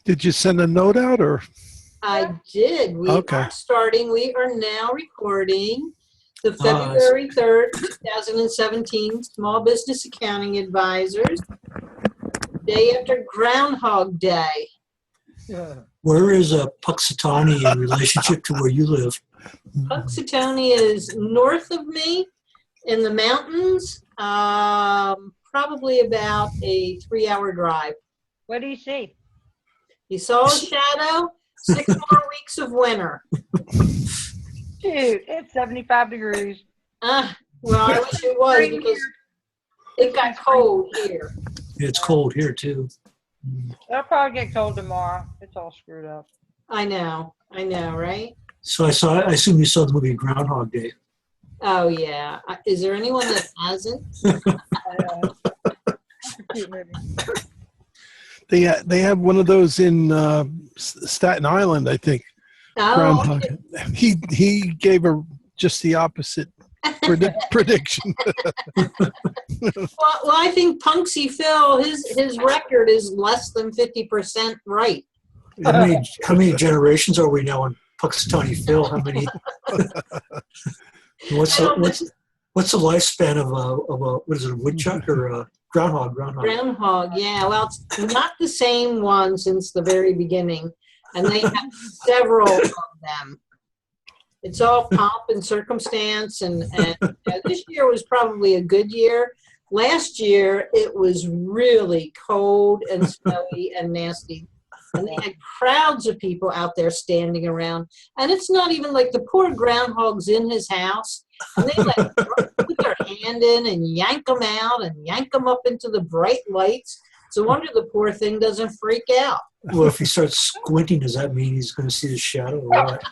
Did you send a note out or? I did. We are starting. We are now recording the February 3rd, 2017 Small Business Accounting Advisors, day after Groundhog Day. Where is Puxatawny in relationship to where you live? Puxatawny is north of me in the mountains, probably about a 3-hour drive. What do you see? You saw a shadow, 6 more weeks of winter. Dude, it's 75 degrees. Well, I wish it was because it got cold here. It's cold here too. It'll probably get cold tomorrow. It's all screwed up. I know, right? So I assume you saw the movie Groundhog Day. Oh yeah. Is there anyone that hasn't? They have one of those in Staten Island, I think. Oh, okay. He gave just the opposite prediction. well, I think Punksy Phil, his record is less than 50% right. How many generations are we now on Puxatawny Phil? How many? What's the lifespan of a what is it, a woodchuck or a groundhog? Groundhog, yeah. Well, it's not the same one since the very beginning, and they have several of them. It's all pomp and circumstance, and this year was probably a good year. Last year, it was really cold and snowy and nasty. And they had crowds of people out there standing around. And it's not even like the poor groundhog's in his house. And they like put their hand in and yank them out and yank them up into the bright lights. So wonder the poor thing doesn't freak out. Well, if he starts squinting, does that mean he's going to see the shadow or what?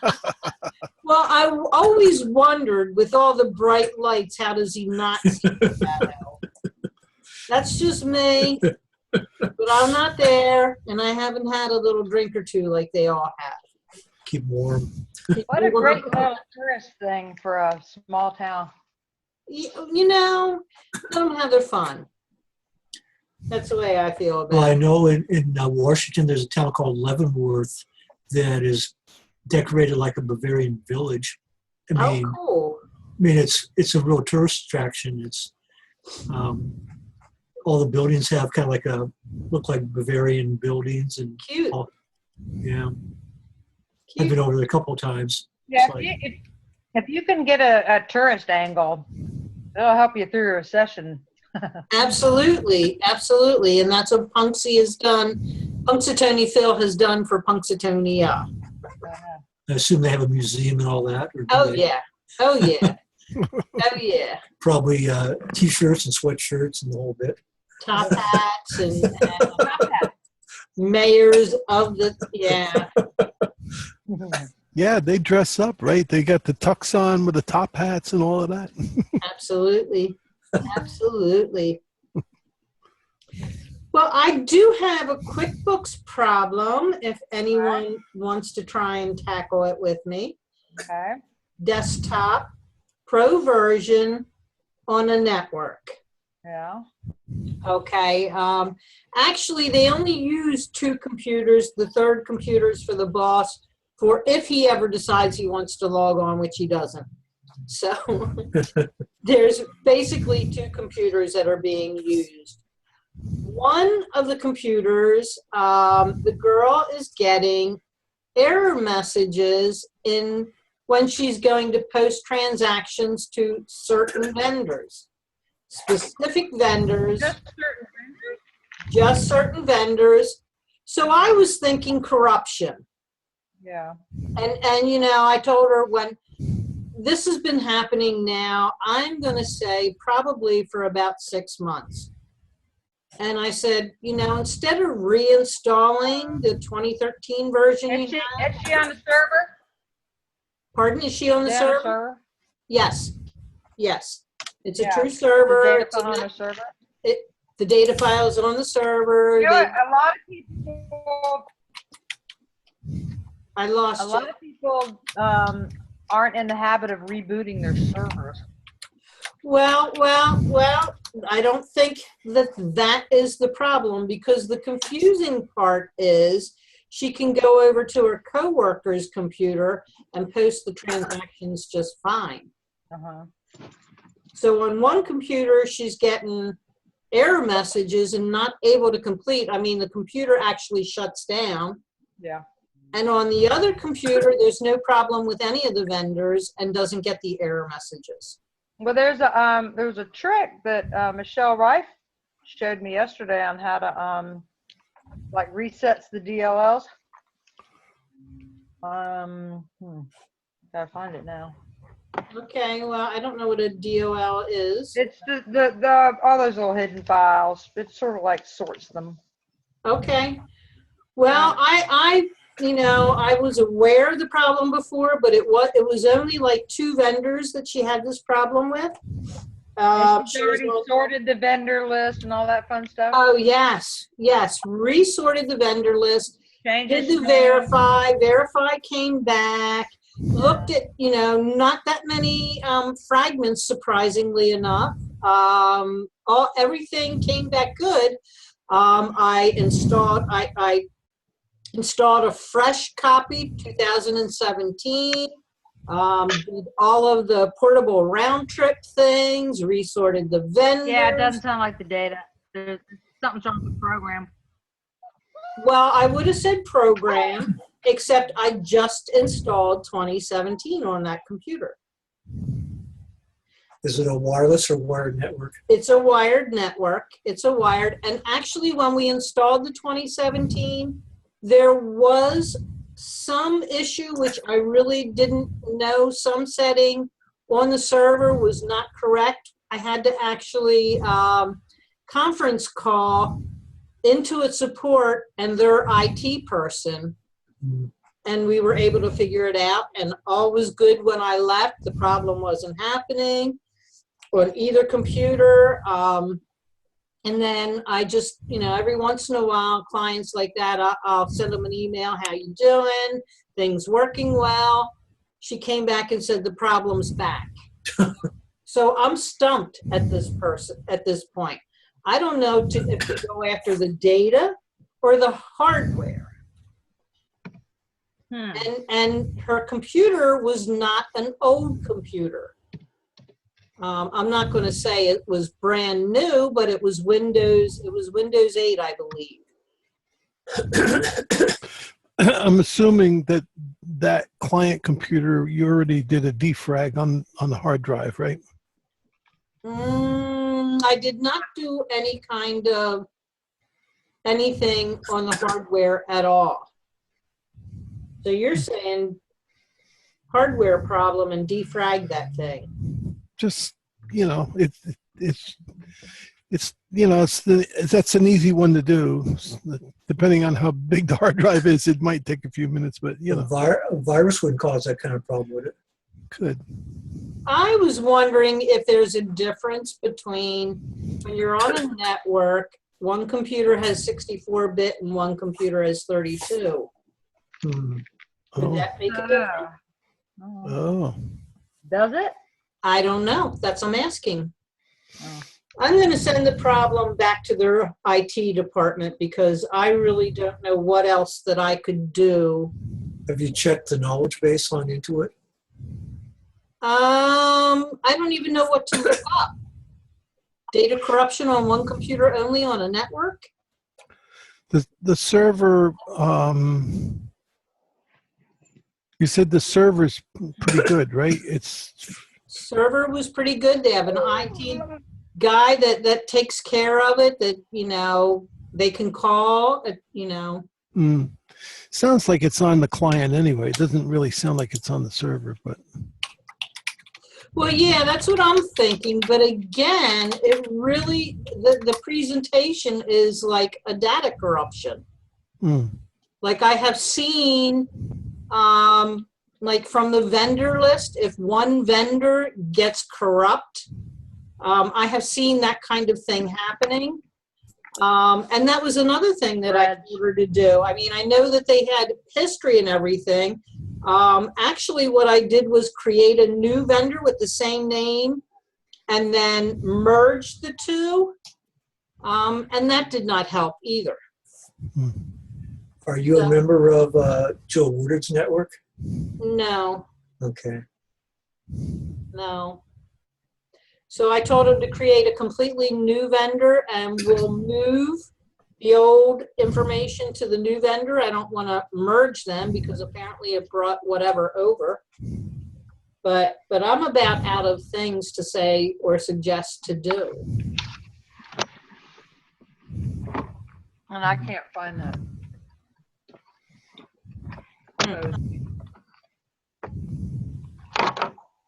Well, I always wondered, with all the bright lights, how does he not see the shadow? That's just me. But I'm not there, and I haven't had a little drink or two like they all have. Keep warm. What a great little tourist thing for a small town. You know, let them have their fun. That's the way I feel about it. Well, I know in Washington there's a town called Leavenworth that is decorated like a Bavarian village. I mean, cool. I mean, it's a real tourist attraction. It's all the buildings have kind of like look like Bavarian buildings and cute. Yeah, Cute. I've been over there a couple of times. Yeah, if you can get a tourist angle, it'll help you through a recession. Absolutely, and that's what Punksy has done. Punxsutawney Phil has done for Punxsutawny. I assume they have a museum and all that. Oh yeah. Oh yeah. Probably T-shirts and sweatshirts and the whole bit. Top hats and mayors of the Yeah, they dress up, right? They got the tux on with the top hats and all of that. Absolutely. Well, I do have a QuickBooks problem if anyone wants to try and tackle it with me. Okay. Desktop, pro version on a network. Yeah. Okay. Actually, they only use 2 computers. The third computer is for the boss for if he ever decides he wants to log on, which he doesn't. So there's basically 2 computers that are being used. One of the computers, the girl is getting error messages when she's going to post transactions to certain vendors. Specific vendors. Just certain vendors. So I was thinking corruption. Yeah. And you know, I told her when this has been happening now, I'm going to say probably for about 6 months. And I said, you know, instead of reinstalling the 2013 version, Is she on the server? Pardon? Is she on the server? Yes. It's a true The server. data file on the server? The data file is on the server. You know, a lot of people. I lost. A lot of people aren't in the habit of rebooting their servers. Well, I don't think that is the problem, because the confusing part is she can go over to her coworker's computer and post the transactions just fine. Uh-huh. So on one computer, she's getting error messages and not able to complete. I mean, the computer actually shuts down. Yeah. And on the other computer, there's no problem with any of the vendors and doesn't get the error messages. Well, there was a trick that Michelle Rife showed me yesterday on how to like resets the DLLs. Gotta find it now. Okay, well, I don't know what a DOL is. It's the all those little hidden files. It sort of like sorts them. Okay. Well, I was aware of the problem before, but it was only like 2 vendors that she had this problem with. And she's She was already on- sorted the vendor list and all that fun stuff. Oh, yes, resorted the vendor list, Changes. did the verify came back, looked at, not that many fragments, surprisingly enough. Everything came back good. I installed a fresh copy, 2017. Did all of the portable round trip things, resorted the vendors. Yeah, it doesn't sound like the data. There's something's wrong with the program. Well, I would have said program, except I just installed 2017 on that computer. Is it a wireless or wired network? It's a wired network. And actually when we installed the 2017, there was some issue which I really didn't know. Some setting on the server was not correct. I had to actually conference call Intuit support and their IT person, and we were able to figure it out, and all was good when I left. The problem wasn't happening on either computer. And then I just, every once in a while, clients like that, I'll send them an email, how you doing? Things working well? She came back and said the problem's back. So I'm stumped at this point. I don't know if to go after the data or the hardware. And her computer was not an old computer. I'm not going to say it was brand new, but it was Windows 8, I believe. I'm assuming that client computer, you already did a defrag on the hard drive, right? I did not do any kind of anything on the hardware at all. So you're saying hardware problem and defrag that thing. Just, that's an easy one to do. Depending on how big the hard drive is, it might take a few minutes, but A virus would cause that kind of problem, would it? Could. I was wondering if there's a difference between when you're on a network, one computer has 64-bit and one computer has 32. Would that make a difference? Oh. Does it? I don't know. That's what I'm asking. Oh. I'm going to send the problem back to their IT department because I really don't know what else that I could do. Have you checked the knowledge base on Intuit? I don't even know what to look up. Data corruption on one computer only on a network? The server, you said the server's pretty good, right? Server was pretty good. They have an IT guy that takes care of it, that, they can call, Sounds like it's on the client anyway. It doesn't really sound like it's on the server, but. Well, yeah, that's what I'm thinking. But again, it really, the presentation is like a data corruption. Like I have seen, like from the vendor list, if one vendor gets corrupt, I have seen that kind of thing happening. And that was another thing that I ordered to do. I mean, I know that they had history and everything. Actually, what I did was create a new vendor with the same name and then merge the two. And that did not help either. Are you a member of Joe Woodard's network? No, Okay. no. So I told him to create a completely new vendor and we'll move the old information to the new vendor. I don't want to merge them because apparently it brought whatever over. But I'm about out of things to say or suggest to do. And I can't find that.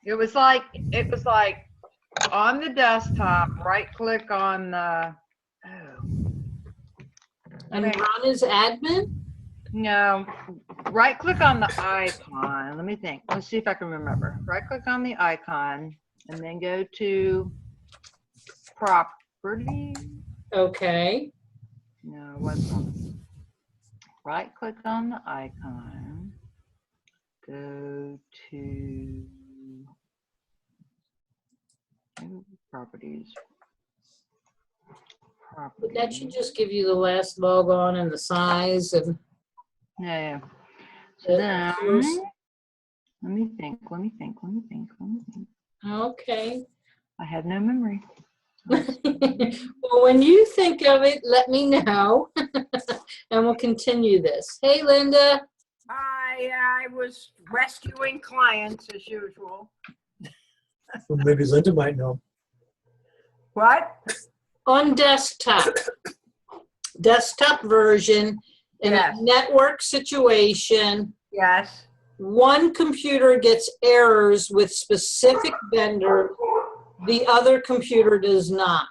It was like on the desktop, right click on the, And run as admin? no, right click on the icon. Let me think. Let's see if I can remember. Right click on the icon and then go to property. Okay. No, it wasn't. Right click on the icon. Go to properties. But that should just give you the last log on and the size and Yeah. So then, let me think. okay. I have no memory. Well, when you think of it, let me know and we'll continue this. Hey, Linda. I was rescuing clients as usual. Well, maybe Linda might know. What? On desktop version, in Yes. a network situation, Yes. one computer gets errors with specific vendor, the other computer does not.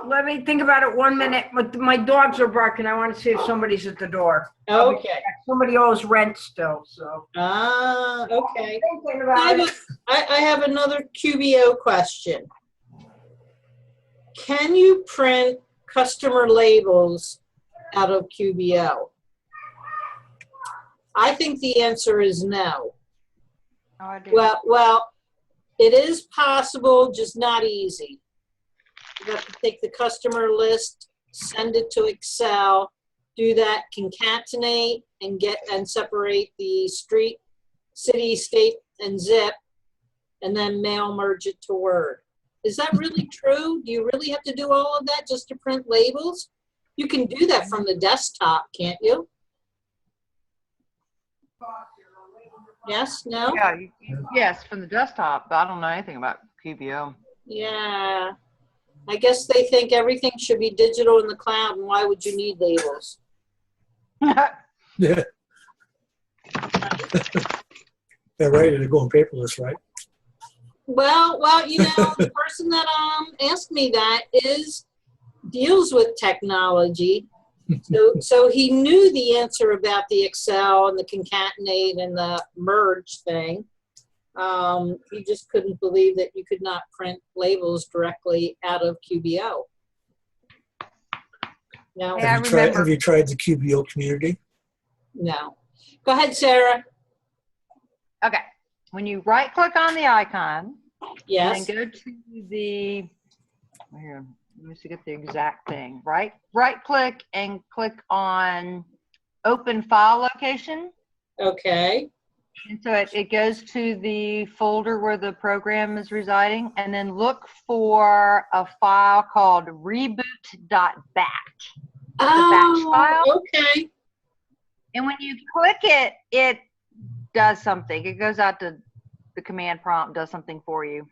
Let me think about it 1 minute. My dogs are barking. I want to see if somebody's at the door. Okay. Somebody owes rent still, so. Okay. Thinking about it. I have another QBO question. Can you print customer labels out of QBO? I think the answer is no. No, I do. Well, it is possible, just not easy. You have to take the customer list, send it to Excel, do that, concatenate, and separate the street, city, state, and zip, and then mail merge it to Word. Is that really true? Do you really have to do all of that just to print labels? You can do that from the desktop, can't you? Yes, no? Yeah, yes, from the desktop, but I don't know anything about QBO. Yeah. I guess they think everything should be digital in the cloud, and why would you need labels? Yeah. Yeah, right. It'll go on paperless, right? Well, the person that asked me that deals with technology. So he knew the answer about the Excel and the concatenate and the merge thing. He just couldn't believe that you could not print labels directly out of QBO. No. Yeah. Have you tried the QBO community? No. Go ahead, Sarah. Okay. When you right click on the icon, Yes. and then go to the, here, let me see, get the exact thing. Right click and click on open file location. Okay. And so it goes to the folder where the program is residing, and then look for a file called reboot.batch. Oh, file. okay. And when you click it, it does something. It goes out to the command prompt, does something for you.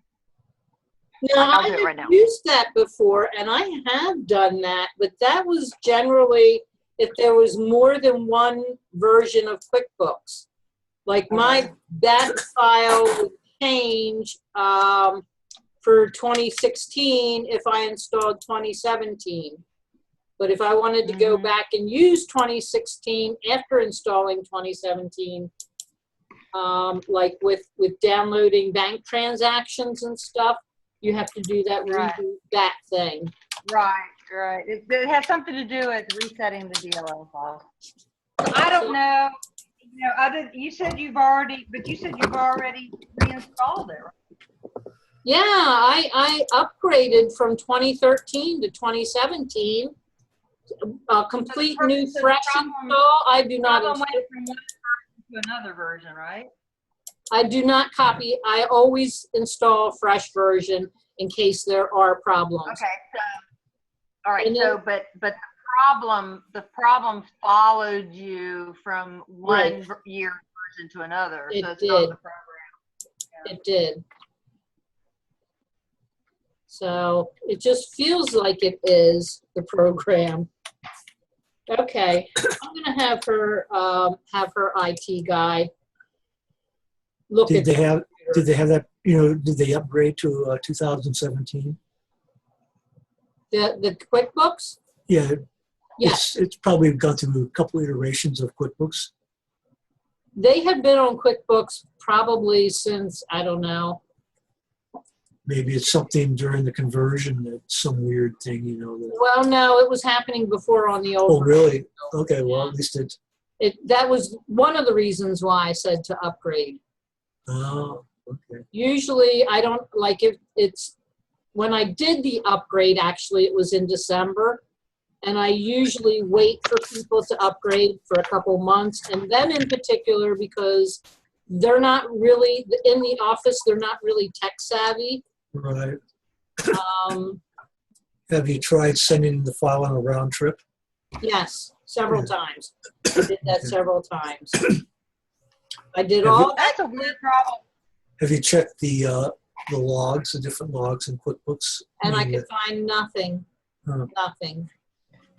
Now, I'll I do it right have now. used that before, and I have done that, but that was generally if there was more than one version of QuickBooks. Like my batch file would change for 2016 if I installed 2017. But if I wanted to go back and use 2016 after installing 2017, like with downloading bank transactions and stuff, you have to do that reboot that thing. Right. It has something to do with resetting the DLL file. I don't know. You said you've already reinstalled it, right? Yeah, I upgraded from 2013 to 2017. A complete new So the fresh problem- install. I do not Problem install. went from one version to another version, right? I do not copy. I always install a fresh version in case there are problems. Okay, so, all right, And so, but the problem followed you from one Right. year version to another, It so it's did. not the program. It did. So it just feels like it is the program. Okay, I'm gonna have her IT guy look Did at they the have, computer. did they have that, did they upgrade to 2017? The QuickBooks? Yeah, Yes, it's probably gone through a couple iterations of QuickBooks. they have been on QuickBooks probably since, I don't know. Maybe it's something during the conversion, that's some weird thing, that, Well, no, it was happening before on the oh, old. really? Okay, well, at least That was one of the reasons why I said to upgrade. oh, okay. Usually I don't like it's when I did the upgrade, actually it was in December, and I usually wait for people to upgrade for a couple months, and then in particular because they're not really in the office, they're not really tech savvy. Right. Um, Have you tried sending the file on a round trip? yes, several times. I did that Okay. several times. I did Have you- all That's a weird problem. Have you checked the logs, the different logs in QuickBooks? and I mean, could find nothing. Huh. Nothing.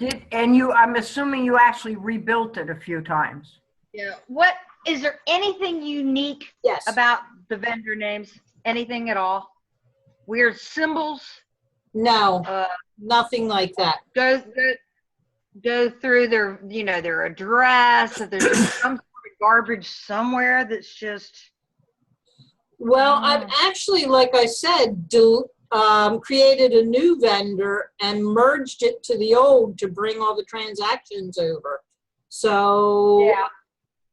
I'm assuming you actually rebuilt it a few times. Yeah. What, is there anything unique Yes. about the vendor names? Anything at all? Weird symbols? No, Uh, nothing like that. go through their, their address, if there's just some sort of garbage somewhere that's just, Well, I've actually, like I said, created a new vendor and merged it to the old to bring all the transactions over. So,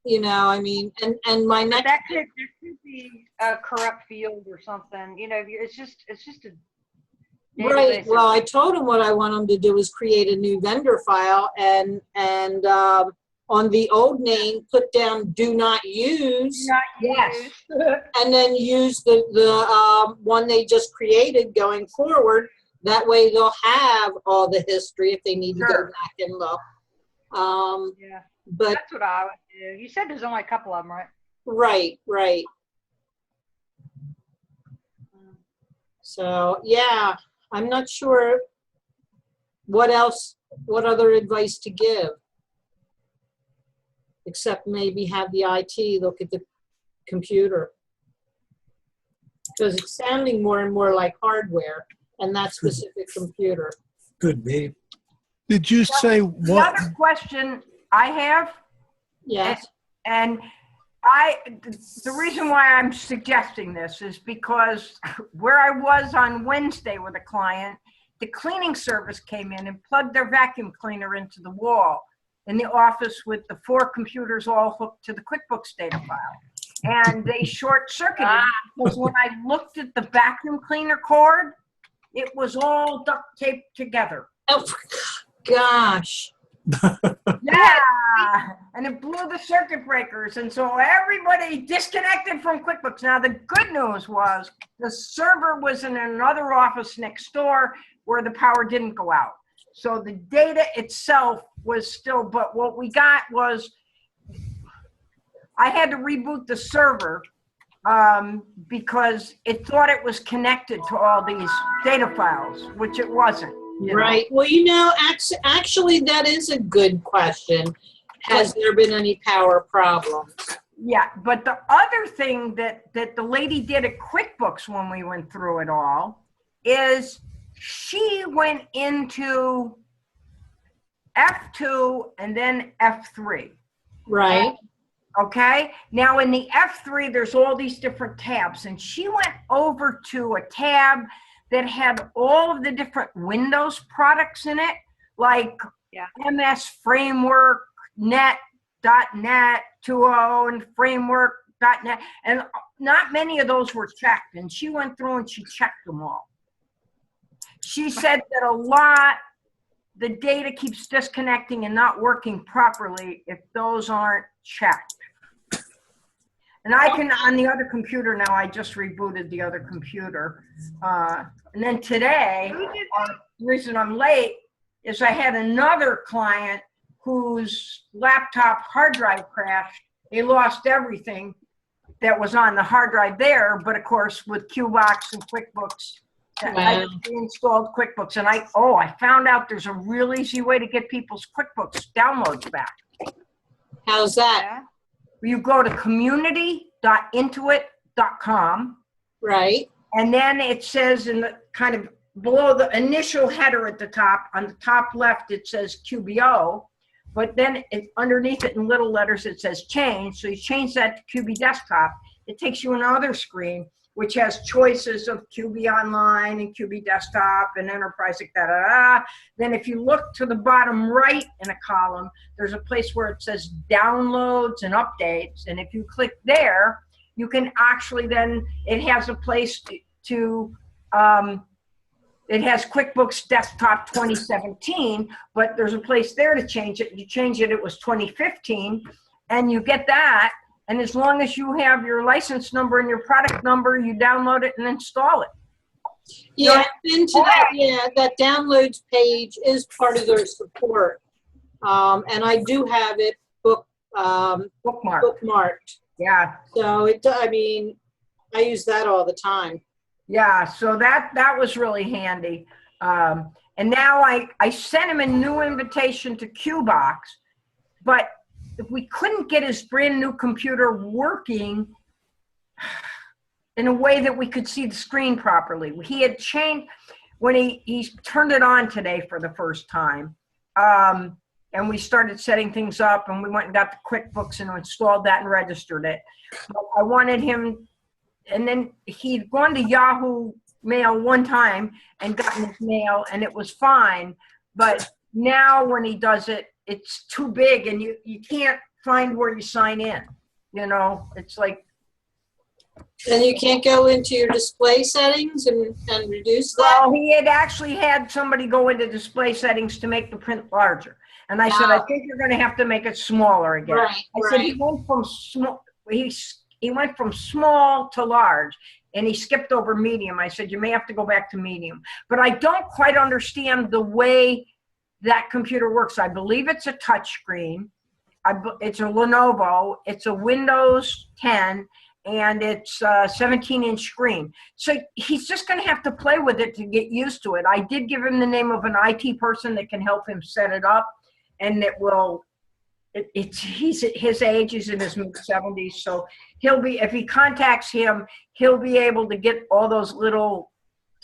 I mean, and my next. that could be a corrupt field or something, it's just a. Right. database Well, of- I told him what I want him to do is create a new vendor file and on the old name, put down do not use. Yes. And then use the one they just created going forward. That way they'll have all the history if they need to go Sure. back and look. Yeah, But that's what I would do. You said there's only a couple of them, right? right. So yeah, I'm not sure what other advice to give. Except maybe have the IT look at the computer. Because it's sounding more and more like hardware and that specific computer. Could be. Did you say The what? other question I have, Yes. and the reason why I'm suggesting this is because where I was on Wednesday with a client, the cleaning service came in and plugged their vacuum cleaner into the wall in the office with the 4 computers all hooked to the QuickBooks data file. And they short-circuited because when I looked at the vacuum cleaner cord, it was all duct taped together. Oh, gosh. Yeah, and it blew the circuit breakers, and so everybody disconnected from QuickBooks. Now, the good news was the server was in another office next door where the power didn't go out. So the data itself was still, but what we got was I had to reboot the server because it thought it was connected to all these data files, which it wasn't. Right. Well, actually, that is a good question. Has there been any power problems? Yeah, but the other thing that the lady did at QuickBooks when we went through it all is she went into F2 and then F3. Right. Okay. Now in the F3, there's all these different tabs, and she went over to a tab that had all of the different Windows products in it, like MS Framework, .NET 2.0, and Framework .net, and not many of those were checked. And she went through and she checked them all. She said that a lot, the data keeps disconnecting and not working properly if those aren't checked. And I can, on the other computer now, I just rebooted the other computer. And then today, the reason I'm late is I had another client whose laptop hard drive crashed. They lost everything that was on the hard drive there, but of course with QBox and QuickBooks, I installed QuickBooks, and I found out there's a real easy way to get people's QuickBooks downloads back. How's that? Yeah. You go to community.intuit.com, Right. and then it says in the kind of below the initial header at the top, on the top left, it says QBO, but then underneath it in little letters, it says change. So you change that to QB Desktop. It takes you another screen, which has choices of QB Online and QB Desktop and Enterprise, like da-da-da. Then if you look to the bottom right in a column, there's a place where it says downloads and updates. And if you click there, you can actually then, it has a place it has QuickBooks Desktop 2017, but there's a place there to change it. You change it, it was 2015, and you get that. And as long as you have your license number and your product number, you download it and install it. Yeah, I've been to that. Yeah, that downloads page is part of their support. And I do have it bookmarked. Yeah. So I use that all the time. Yeah, so that was really handy. And now I sent him a new invitation to QBox, but if we couldn't get his brand new computer working in a way that we could see the screen properly. He had changed, when he turned it on today for the first time, and we started setting things up, and we went and got the QuickBooks and installed that and registered it. But I wanted him, and then he'd gone to Yahoo Mail one time and gotten his mail, and it was fine. But now when he does it, it's too big, and you can't find where you sign in. You know, it's like. And you can't go into your display settings and reduce that? Well, he had actually had somebody go into display settings to make the print larger. And I said, I think you're going to have to make it smaller again. Right, I said he went from small, he went from small to large, and he skipped over medium. I said, you may have to go back to medium. But I don't quite understand the way that computer works. I believe it's a touch screen. It's a Lenovo. It's a Windows 10, and it's a 17-inch screen. So he's just going to have to play with it to get used to it. I did give him the name of an IT person that can help him set it up, and it will. He's at his age, he's in his mid-70s, so he'll be, if he contacts him, he'll be able to get all those little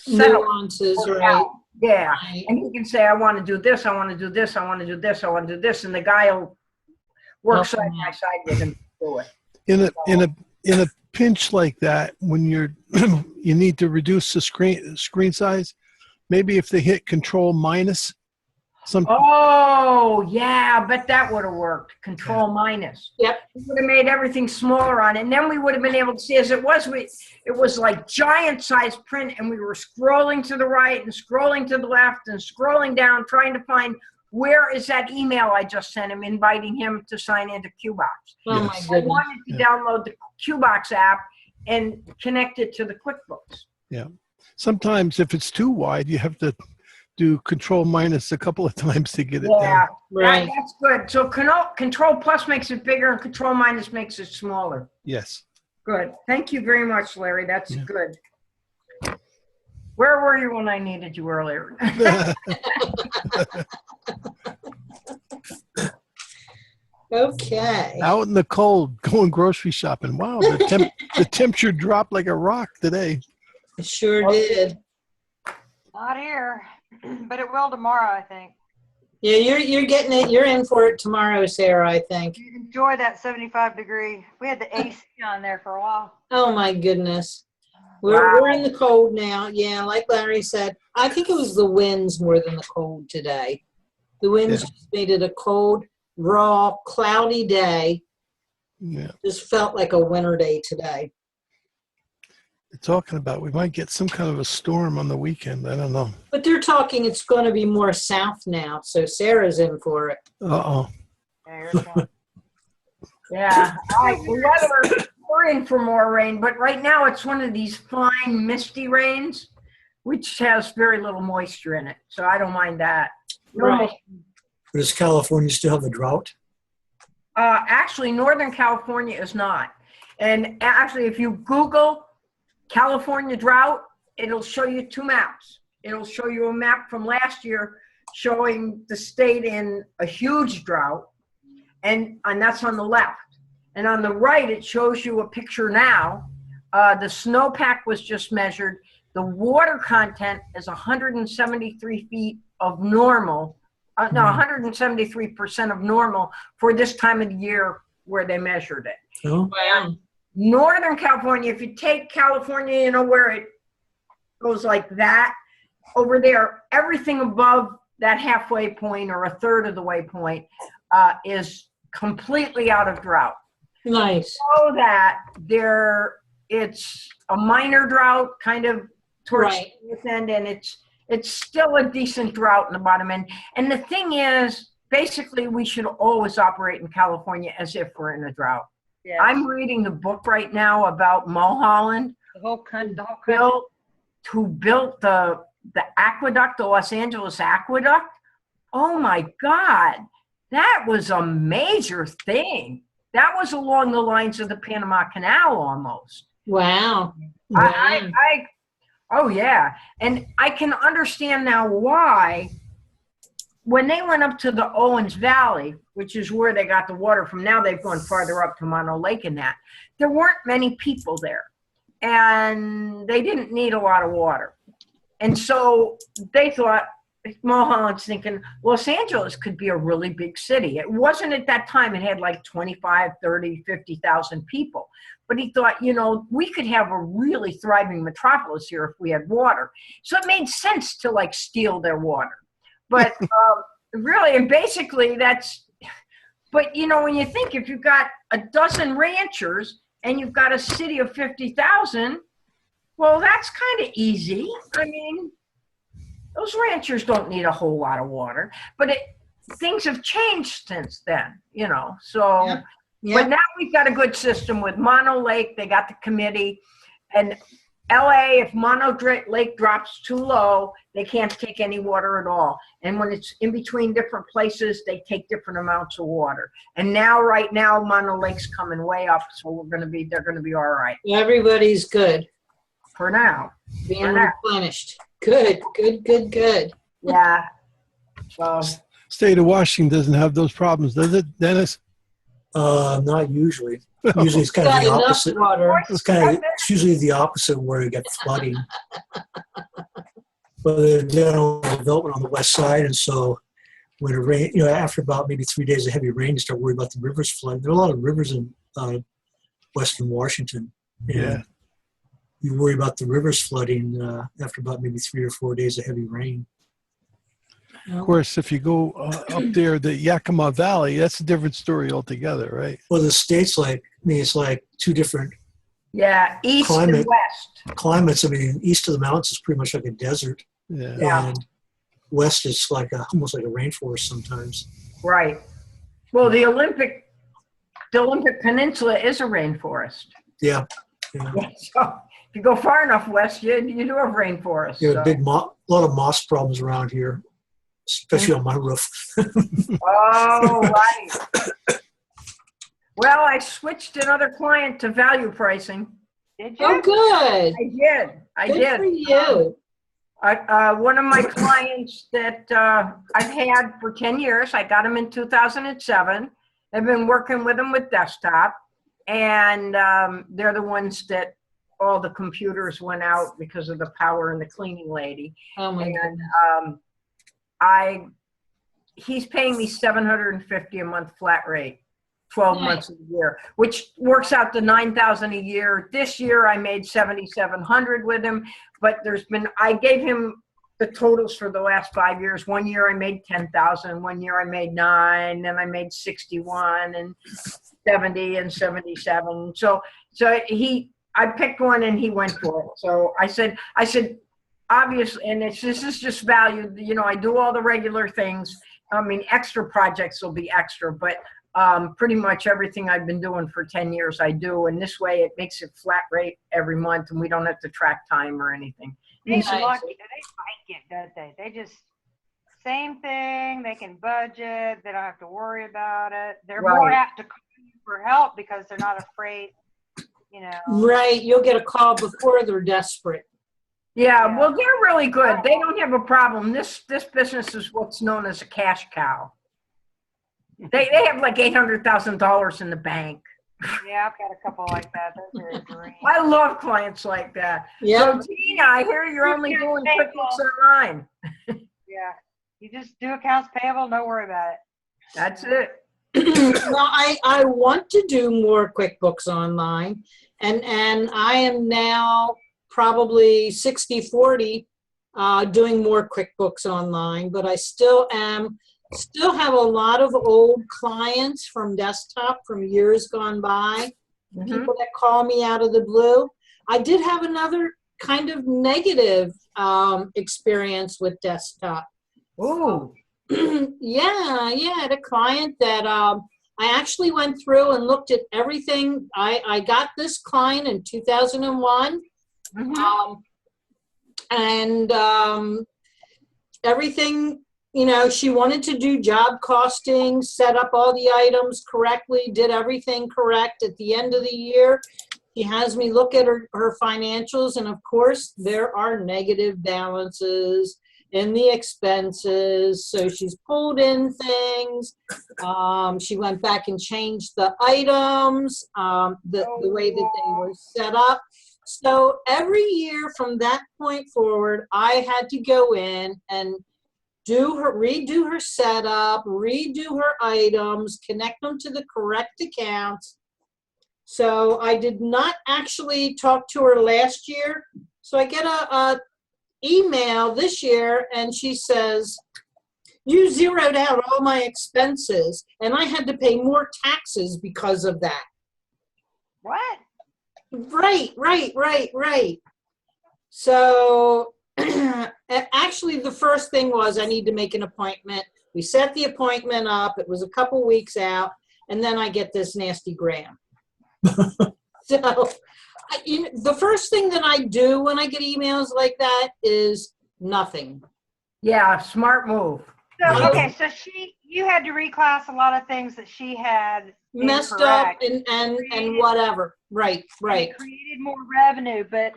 nuances, right? Yeah, Right. and he can say, I want to do this, I want to do this, I want to do this, I want to do this, and the guy will work side by side with him to do it. In a pinch like that, when you need to reduce the screen size, maybe if they hit Control minus. Oh, yeah, I bet that would have worked. Control minus. Yep. We would have made everything smaller on it. And then we would have been able to see, as it was, it was like giant size print, and we were scrolling to the right and scrolling to the left and scrolling down, trying to find where is that email I just sent him, inviting him to sign into QBox. Oh, my Yes. I goodness. wanted to download the QBox app and connect it to the QuickBooks. Yeah. Sometimes if it's too wide, you have to do Control minus a couple of times to get it Yeah, down. Right. that's good. So Control plus makes it bigger, and Control minus makes it smaller. Yes. Good. Thank you very much, Larry. That's Yeah. good. Where were you when I needed you earlier? Okay. Out in the cold, going grocery shopping. Wow, the temperature dropped like a rock today. It sure did. Not here, but it will tomorrow, I think. Yeah, you're getting it. You're in for it tomorrow, Sarah, I think. You enjoy that 75-degree. We had the AC on there for a while. Oh, my goodness. Wow. We're in the cold now. Yeah, like Larry said, I think it was the winds more than the cold today. The winds just made it a cold, raw, cloudy day. Yeah. Just felt like a winter day today. They're talking about we might get some kind of a storm on the weekend. I don't know. But they're talking it's going to be more south now, so Sarah's in for it. Uh-oh. Yeah, here's one. Yeah, we're in for more rain, but right now it's one of these fine misty rains, which has very little moisture in it. So I don't mind that. Right. But does California still have a drought? Actually, Northern California is not. And actually, if you Google California drought, it'll show you two maps. It'll show you a map from last year showing the state in a huge drought, and that's on the left. And on the right, it shows you a picture now. The snowpack was just measured. The water content is 173 feet of normal. 173% of normal for this time of the year where they measured it. No? Wow. Northern California, if you take California, you know, where it goes like that, over there, everything above that halfway point or a third of the way point is completely out of drought. Nice. So that it's a minor drought kind of towards Right. the end, and it's still a decent drought in the bottom end. And the thing is, basically, we should always operate in California as if we're in a drought. Yes. I'm reading the book right now about Mulholland, The whole country. who built the aqueduct, the Los Angeles aqueduct. Oh my God, that was a major thing. That was along the lines of the Panama Canal almost. Wow. Wow. Oh yeah, and I can understand now why when they went up to the Owens Valley, which is where they got the water from. Now they've gone farther up to Mono Lake and that. There weren't many people there, and they didn't need a lot of water. And so they thought, Mulholland's thinking, Los Angeles could be a really big city. It wasn't at that time. It had like 25, 30, 50,000 people. But he thought, you know, we could have a really thriving metropolis here if we had water. So it made sense to like steal their water. But really, and basically but you know, when you think if you've got a dozen ranchers and you've got a city of 50,000, well, that's kind of easy. I mean, those ranchers don't need a whole lot of water, but things have changed since then, you know. So, Yeah. But now we've got a good system with Mono Lake. They got the committee, and LA, if Mono Lake drops too low, they can't take any water at all. And when it's in between different places, they take different amounts of water. And now, right now, Mono Lake's coming way up, so they're going to be all right Everybody's good. for now. Being For now. replenished. Good, good, good, good. Yeah. So. State of Washington doesn't have those problems, does it, Dennis? Not usually. Usually it's kind of Got the enough opposite. water. It's usually the opposite where you get flooding. But there's general development on the west side, and so when it rain, you know, after about maybe 3 days of heavy rain, you start worrying about the rivers flooding. There are a lot of rivers in western Washington. And Yeah. you worry about the rivers flooding after about maybe 3 or 4 days of heavy rain. Of course, if you go up there, the Yakima Valley, that's a different story altogether, right? Well, the state's like, I mean, it's like two different Yeah, east and Climate. west. climates. I mean, east of the mountains is pretty much like a desert, Yeah. Yeah. and west is like almost like a rainforest sometimes. Right. Well, the Olympic Peninsula is a rainforest. Yeah. Yeah. So if you go far enough west, you do have rainforest. You So. have a lot of moss problems around here, especially on my roof. Oh, right. Well, I switched another client to value pricing. Did you? Oh, good. I Good did. for you. One of my clients that I've had for 10 years, I got him in 2007. I've been working with them with desktop, and they're the ones that all the computers went out because of the power and the cleaning lady. Oh, my And goodness. he's paying me $750 a month flat rate, 12 Nice. months a year, which works out to $9,000 a year. This year I made $7,700 with him, but I gave him the totals for the last 5 years. One year I made 10,000. One year I made 9. Then I made 61 and 70 and 77. So I picked one and he went for it. So I said, obviously, and this is just value. You know, I do all the regular things. I mean, extra projects will be extra, but pretty much everything I've been doing for 10 years, I do. And this way it makes it flat rate every month and we don't have to track time or anything. They Nice. like it, don't they? They just, same thing, they can budget, they don't have to worry about it. They're more Right. apt to call you for help because they're not afraid, you know. Right, you'll get a call before they're desperate. Yeah, well, they're really good. They don't have a problem. This business is what's known as a cash cow. They have like $800,000 in the bank. Yeah, I've got a couple like that. Those are great. I love clients like that. Yeah. So Tina, I hear you're only doing QuickBooks Online. Yeah, you just do accounts payable, don't worry about it. That's it. Well, I want to do more QuickBooks Online, and I am now probably 60-40 doing more QuickBooks Online, but I still have a lot of old clients from desktop from years gone by, people that call me out of the blue. I did have another kind of negative experience with desktop. Ooh. Yeah, the client that I actually went through and looked at everything. I got this client in 2001, and everything, you know, she wanted to do job costing, set up all the items correctly, did everything correct. At the end of the year, she has me look at her financials, and of course, there are negative balances in the expenses. So she's pulled in things. She went back and changed the items, the way that they were set up. So every year from that point forward, I had to go in and redo her setup, redo her items, connect them to the correct accounts. So I did not actually talk to her last year. So I get a email this year, and she says, you zeroed out all my expenses, and I had to pay more taxes because of that. What? Right. So actually, the first thing was I need to make an appointment. We set the appointment up. It was a couple weeks out, and then I get this nasty gram. So the first thing that I do when I get emails like that is nothing. Yeah, smart move. So, okay, so you had to reclass a lot of things that she had Messed incorrect. up and whatever. Right. It created more revenue, but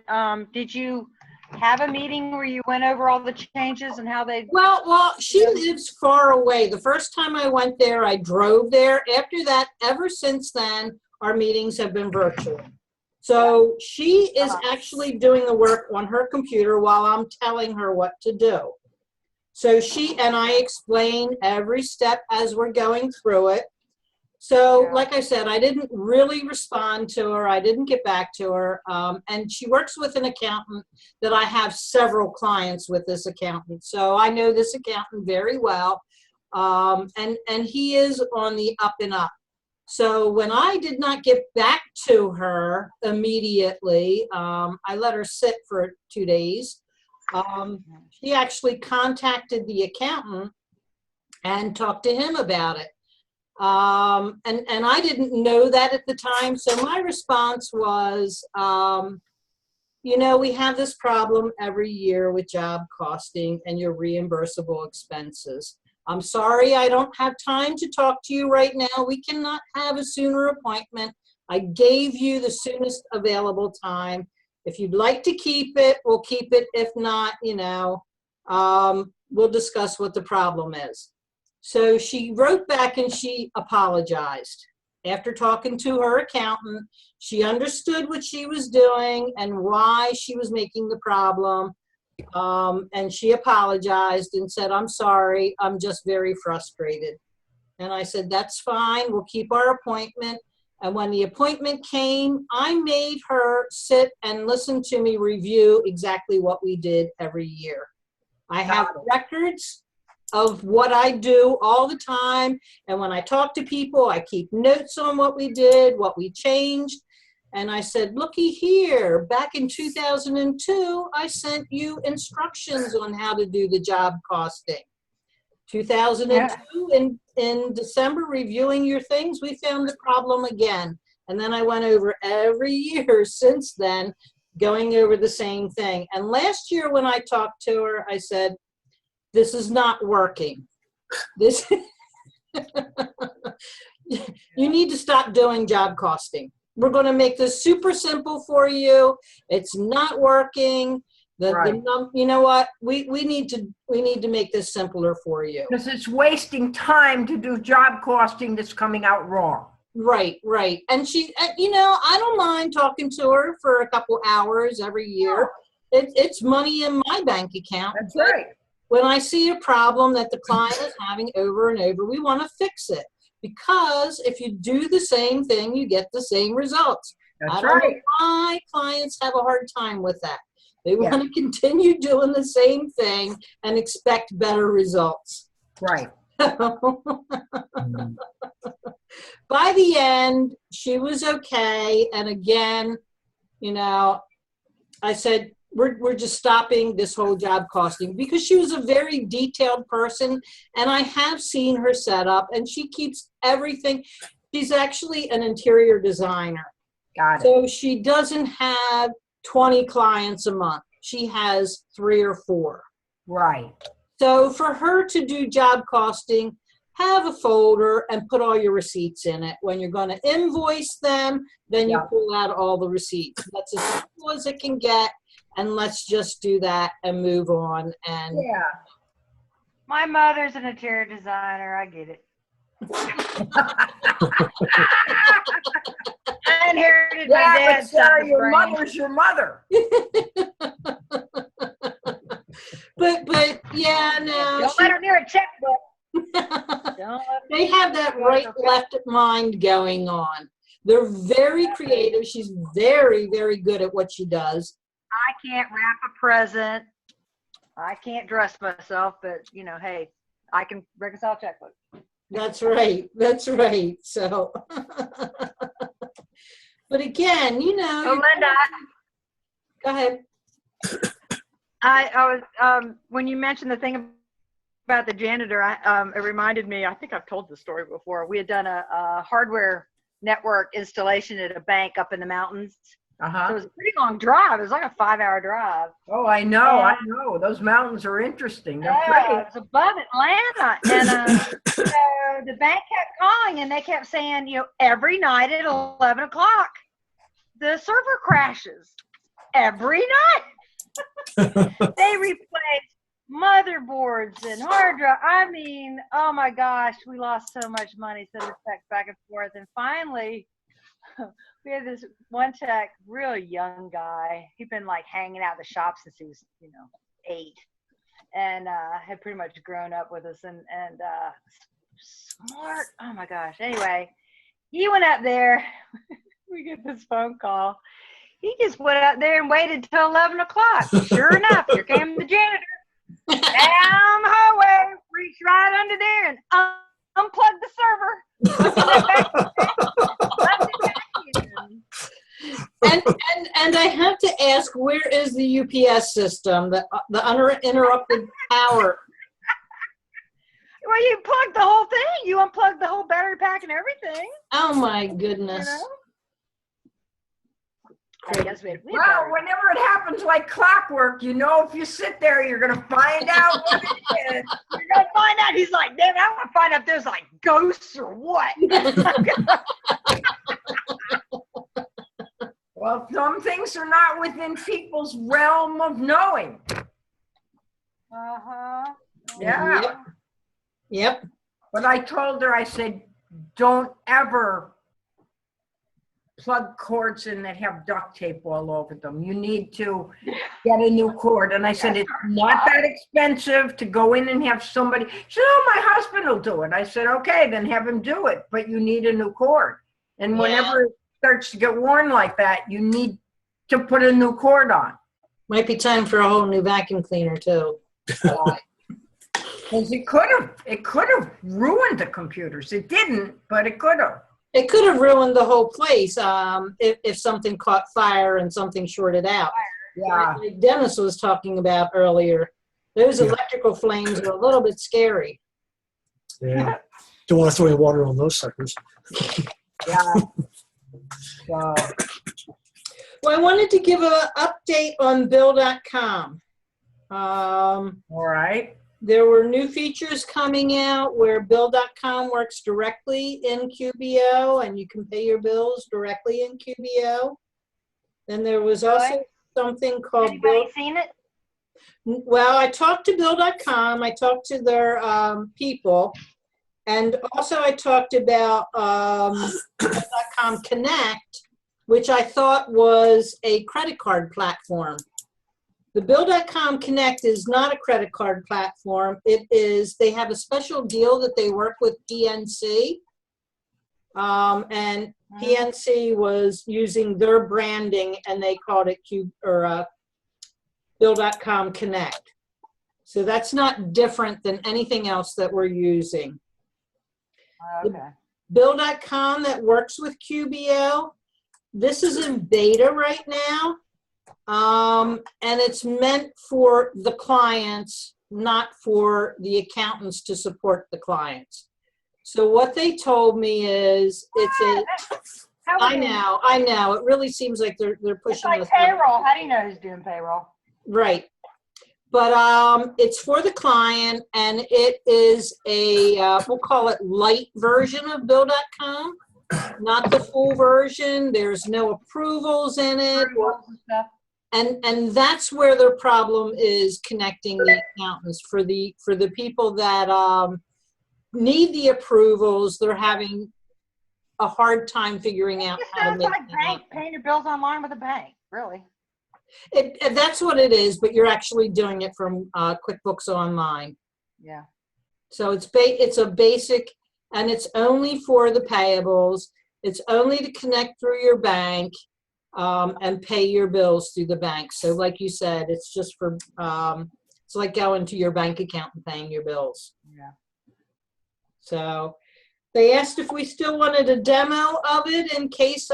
did you have a meeting where you went over all the changes and how they? Well, she lives far away. The first time I went there, I drove there. After that, ever since then, our meetings have been virtual. So she is actually doing the work on her computer while I'm telling her what to do. So she and I explain every step as we're going through it. So like I said, I didn't really respond to her. I didn't get back to her. And she works with an accountant that I have several clients with this accountant. So I know this accountant very well. And he is on the up and up. So when I did not get back to her immediately, I let her sit for 2 days. She actually contacted the accountant and talked to him about it. And I didn't know that at the time. So my response was, you know, we have this problem every year with job costing and your reimbursable expenses. I'm sorry, I don't have time to talk to you right now. We cannot have a sooner appointment. I gave you the soonest available time. If you'd like to keep it, we'll keep it. If not, you know, we'll discuss what the problem is. So she wrote back and she apologized. After talking to her accountant, she understood what she was doing and why she was making the problem. And she apologized and said, I'm sorry, I'm just very frustrated. And I said, that's fine, we'll keep our appointment. And when the appointment came, I made her sit and listen to me review exactly what we did every year. I have records of what I do all the time. And when I talk to people, I keep notes on what we did, what we changed. And I said, looky here, back in 2002, I sent you instructions on how to do the job costing. 2002, in December, reviewing your things, we found the problem again. And then I went over every year since then, going over the same thing. And last year when I talked to her, I said, this is not working. This, you need to stop doing job costing. We're going to make this super simple for you. It's not working. You know what? We need to make this simpler for you. Because it's wasting time to do job costing that's coming out wrong. Right. And she, you know, I don't mind talking to her for a couple hours every year. It's money in my bank account. That's right. When I see a problem that the client is having over and over, we want to fix it. Because if you do the same thing, you get the same results. That's I don't know right. why clients have a hard time with that. They want to continue doing the same thing and expect better results. Right. By the end, she was okay. And again, you know, I said, we're just stopping this whole job costing, because she was a very detailed person, and I have seen her set up, and she keeps everything. She's actually an interior designer. Got it. So she doesn't have 20 clients a month. She has 3 or 4. Right. So for her to do job costing, have a folder and put all your receipts in it. When you're going to invoice them, then you pull out all the receipts. That's as simple as it can get. And let's just do that and move on. And yeah, My mother's an interior designer. I get it. I inherited my but dad's Sarah, side your brain. mother's your mother. but yeah, no. Don't let her near a checkbook. Don't let her They have that right left mind going on. They're very creative. She's very, very good at what she does. I can't wrap a present. I can't dress myself, but you know, hey, I can reconcile a checkbook. That's right. That's right. So, but again, you know. So Linda, go ahead. I was when you mentioned the thing about the janitor, it reminded me. I think I've told this story before. We had done a hardware network installation at a bank up in the mountains. So it was a pretty long drive. It was like a 5-hour drive. Oh, I know. Those mountains are interesting. They're pretty. It was above Atlanta. And so the bank kept calling, and they kept saying, you know, every night at 11 o'clock, the server crashes. Every night. They replaced motherboards and hard drive. I mean, oh my gosh, we lost so much money, so the tech back and forth. And finally, we had this one tech, really young guy. He'd been like hanging out in the shop since he was, 8, and had pretty much grown up with us, and smart. Oh my gosh. Anyway, he went up there. We get this phone call. He just went out there and waited till 11 o'clock. Sure enough, here came the janitor. Down the hallway, reached right under there and unplugged the server. And I have to ask, where is the UPS system, the uninterrupted power? Well, you plugged the whole thing. You unplugged the whole battery pack and everything. Oh my goodness. I guess we had Well, whenever it happens like clockwork, if you sit there, you're going to find out what it is. You're going to find out. He's like, damn it, I want to find out if there's like ghosts or what. Well, some things are not within people's realm of knowing. Uh-huh. Yeah. Yep. But I told her, I said, don't ever plug cords in that have duct tape all over them. You need to get a new cord. And I said, it's not that expensive to go in and have somebody. She said, oh, my husband will do it. I said, okay, then have him do it. But you need a new cord. And whenever it starts to get worn like that, you need to put a new cord on. Might be time for a whole new vacuum cleaner too. Because it could have ruined the computers. It didn't, but it could have. It could have ruined the whole place if something caught fire and something shorted out. Yeah. Like Dennis was talking about earlier, those Yeah. electrical flames are a little bit scary. Yeah. Don't want to throw any water on those suckers. Yeah. So, Well, I wanted to give an update on Bill.com. all right. There were new features coming out where Bill.com works directly in QBO and you can pay your bills directly in QBO. Then there was also something called Anybody seen it? Well, I talked to Bill.com, I talked to their people, and also I talked about Bill.com Connect, which I thought was a credit card platform. The Bill.com Connect is not a credit card platform. It is, they have a special deal that they work with PNC. And PNC was using their branding and they called it Bill.com Connect. So that's not different than anything else that we're using. Okay. Bill.com that works with QBO, this is in beta right now. And it's meant for the clients, not for the accountants to support the clients. So what they told me is I know. It really seems like they're It's pushing like us. payroll. How do you know who's doing payroll? Right. But it's for the client and it is a, we'll call it light version of Bill.com, not the full version. There's no approvals in it. Approvals and stuff. And that's where their problem is connecting the accountants. For the people that need the approvals, they're having a hard time figuring out It how to sounds make like that bank, happen. paying your bills online with a bank, really. That's what it is, but you're actually doing it from QuickBooks Online. Yeah. So it's a basic, and it's only for the payables. It's only to connect through your bank and pay your bills through the bank. So like you said, it's just for, it's like going to your bank account and paying your bills. Yeah. So they asked if we still wanted a demo of it in case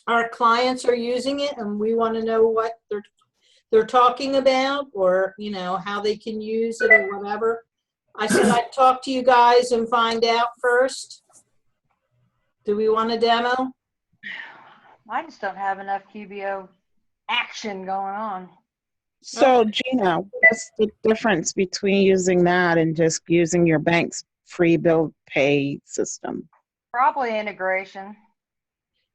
our clients are using it and we want to know what they're talking about, or you know how they can use it or whatever. I said I'd talk to you guys and find out first. Do we want a demo? I just don't have enough QBO action going on. So Gina, what's the difference between using that and just using your bank's free bill pay system? Probably integration.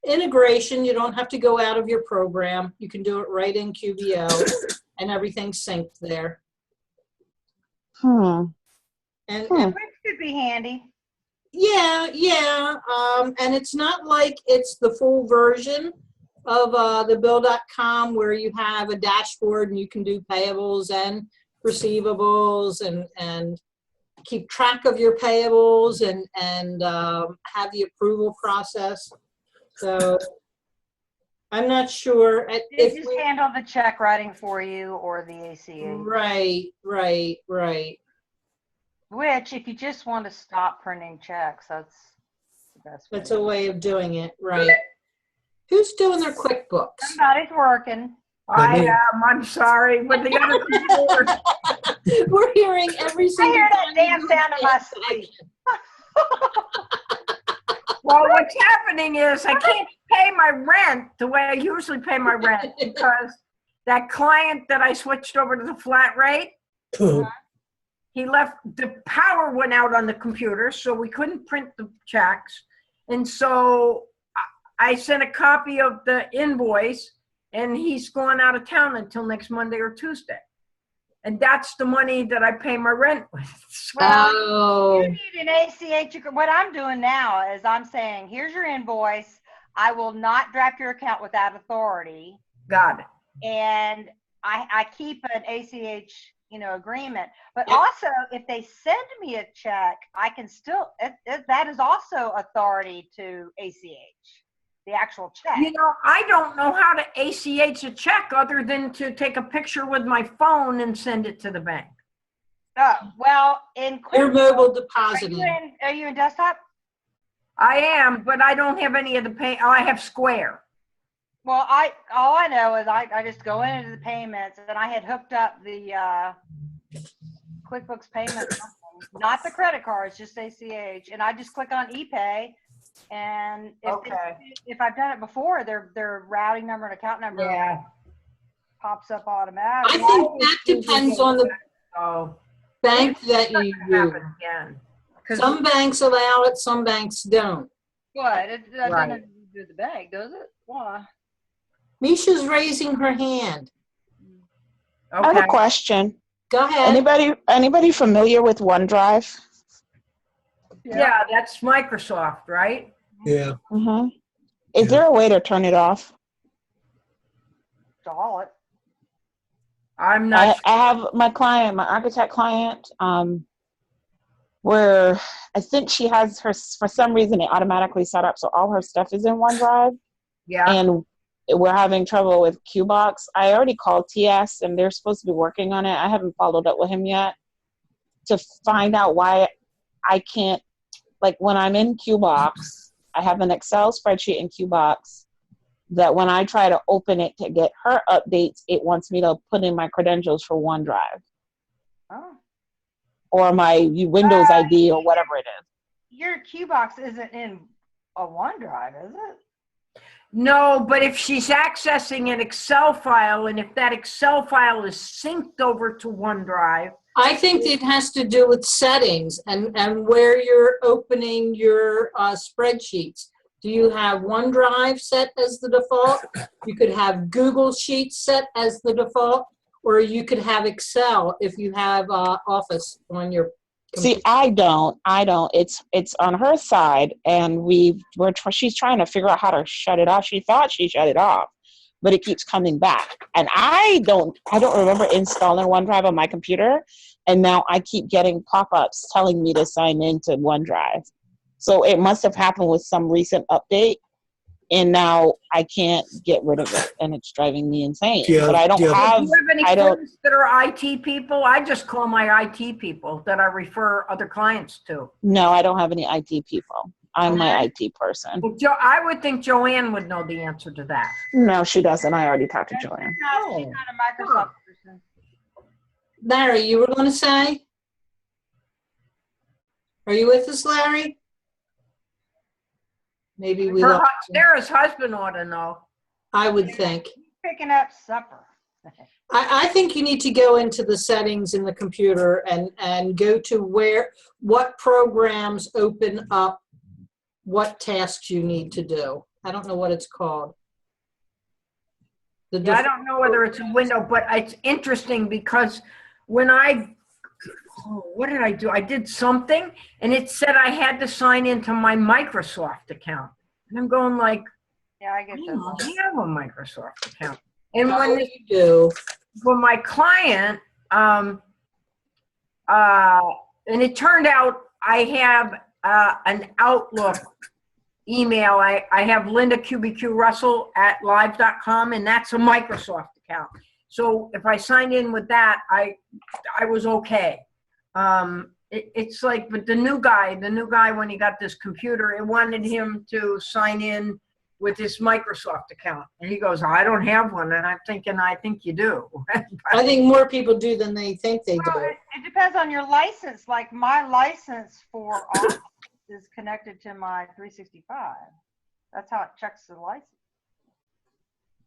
Integration, you don't have to go out of your program. You can do it right in QBO and everything's synced there. Hmm. And Which could be handy. yeah. And it's not like it's the full version of the Bill.com where you have a dashboard and you can do payables and receivables and keep track of your payables and have the approval process. So I'm not sure They if just we, handle the check writing for you or the ACH. right. Which, if you just want to stop printing checks, that's the best way. That's a way of doing it, right? Who's doing their QuickBooks? Somebody's working. I am. I'm sorry. With the other computer. We're hearing every I single hear that time damn you do sound in my that. sleep. Well, what's happening is I can't pay my rent the way I usually pay my rent because that client that I switched over to the flat rate, he left, the power went out on the computer, so we couldn't print the checks. And so I sent a copy of the invoice and he's going out of town until next Monday or Tuesday. And that's the money that I pay my rent with. Oh, You need an ACH. What I'm doing now is I'm saying, here's your invoice. I will not draft your account without authority. Got it. And I keep an ACH, agreement. But Yep. also, if they send me a check, I can still, that is also authority to ACH. the actual check. You know, I don't know how to ACH a check other than to take a picture with my phone and send it to the bank. Well, in You're QuickBooks, mobile are depositing. you in desktop? I am, but I don't have any of the pay. Oh, I have Square. Well, all I know is I just go into the payments, and I had hooked up the QuickBooks payment, not the credit cards, just ACH, and I just click on ePay, and if I've done it before, their routing number and account number pops up I automatically. think that depends on the bank that you use. Some banks allow it, some banks don't. What? That doesn't Right. have to do with the bank, does it? Why? Misha's raising her hand. I have Okay. a question. Go ahead. Anybody familiar with OneDrive? Yeah, that's Microsoft, right? Yeah. Mm-hmm. Is Yeah. there a way to turn it off? Install it. I'm not. I have my client, my architect client, where I think she has her, for some reason, it automatically set up so all her stuff is in OneDrive, Yeah. and we're having trouble with QBox. I already called TS, and they're supposed to be working on it. I haven't followed up with him yet to find out why I can't, like when I'm in QBox, I have an Excel spreadsheet in QBox that when I try to open it to get her updates, it wants me to put in my credentials for OneDrive Oh. or my Windows ID or whatever it is. Your QBox isn't in a OneDrive, is it? No, but if she's accessing an Excel file, and if that Excel file is synced over to OneDrive, I think it has to do with settings and where you're opening your spreadsheets. Do you have OneDrive set as the default? You could have Google Sheets set as the default, or you could have Excel if you have Office on your computer. See, I don't. It's on her side, and she's trying to figure out how to shut it off. She thought she shut it off, but it keeps coming back. And I don't remember installing OneDrive on my computer, and now I keep getting pop-ups telling me to sign into OneDrive. So it must have happened with some recent update, and now I can't get rid of it, and it's driving me insane. Do you But I don't do you have. have any friends that are IT people? I just call my IT people that I refer other clients to. No, I don't have any IT people. I'm my IT person. Well, I would think Joanne would know the answer to that. No, she doesn't. I already talked to Joanne. No, she's not a Microsoft person. Larry, you were going to say? Are you with us, Larry? Maybe we lost him. Sarah's husband ought to know. I would think. Picking up supper. I think you need to go into the settings in the computer and go to what programs open up what tasks you need to do. I don't know what it's called. Yeah, I don't know whether it's a window, but it's interesting because when what did I do? I did something and it said I had to sign into my Microsoft account. And I'm going like, Yeah, I get I those. don't have a Microsoft account. And What when do you do? for my client, and it turned out I have an Outlook email. I have Linda QBQ Russell at live.com, and that's a Microsoft account. So if I signed in with that, I was okay. It's like, but the new guy, when he got this computer, it wanted him to sign in with his Microsoft account. And he goes, I don't have one. And I'm thinking, I think you do. I think more people do than they think they Well, do. it depends on your license. Like my license for Office is connected to my 365. That's how it checks the license.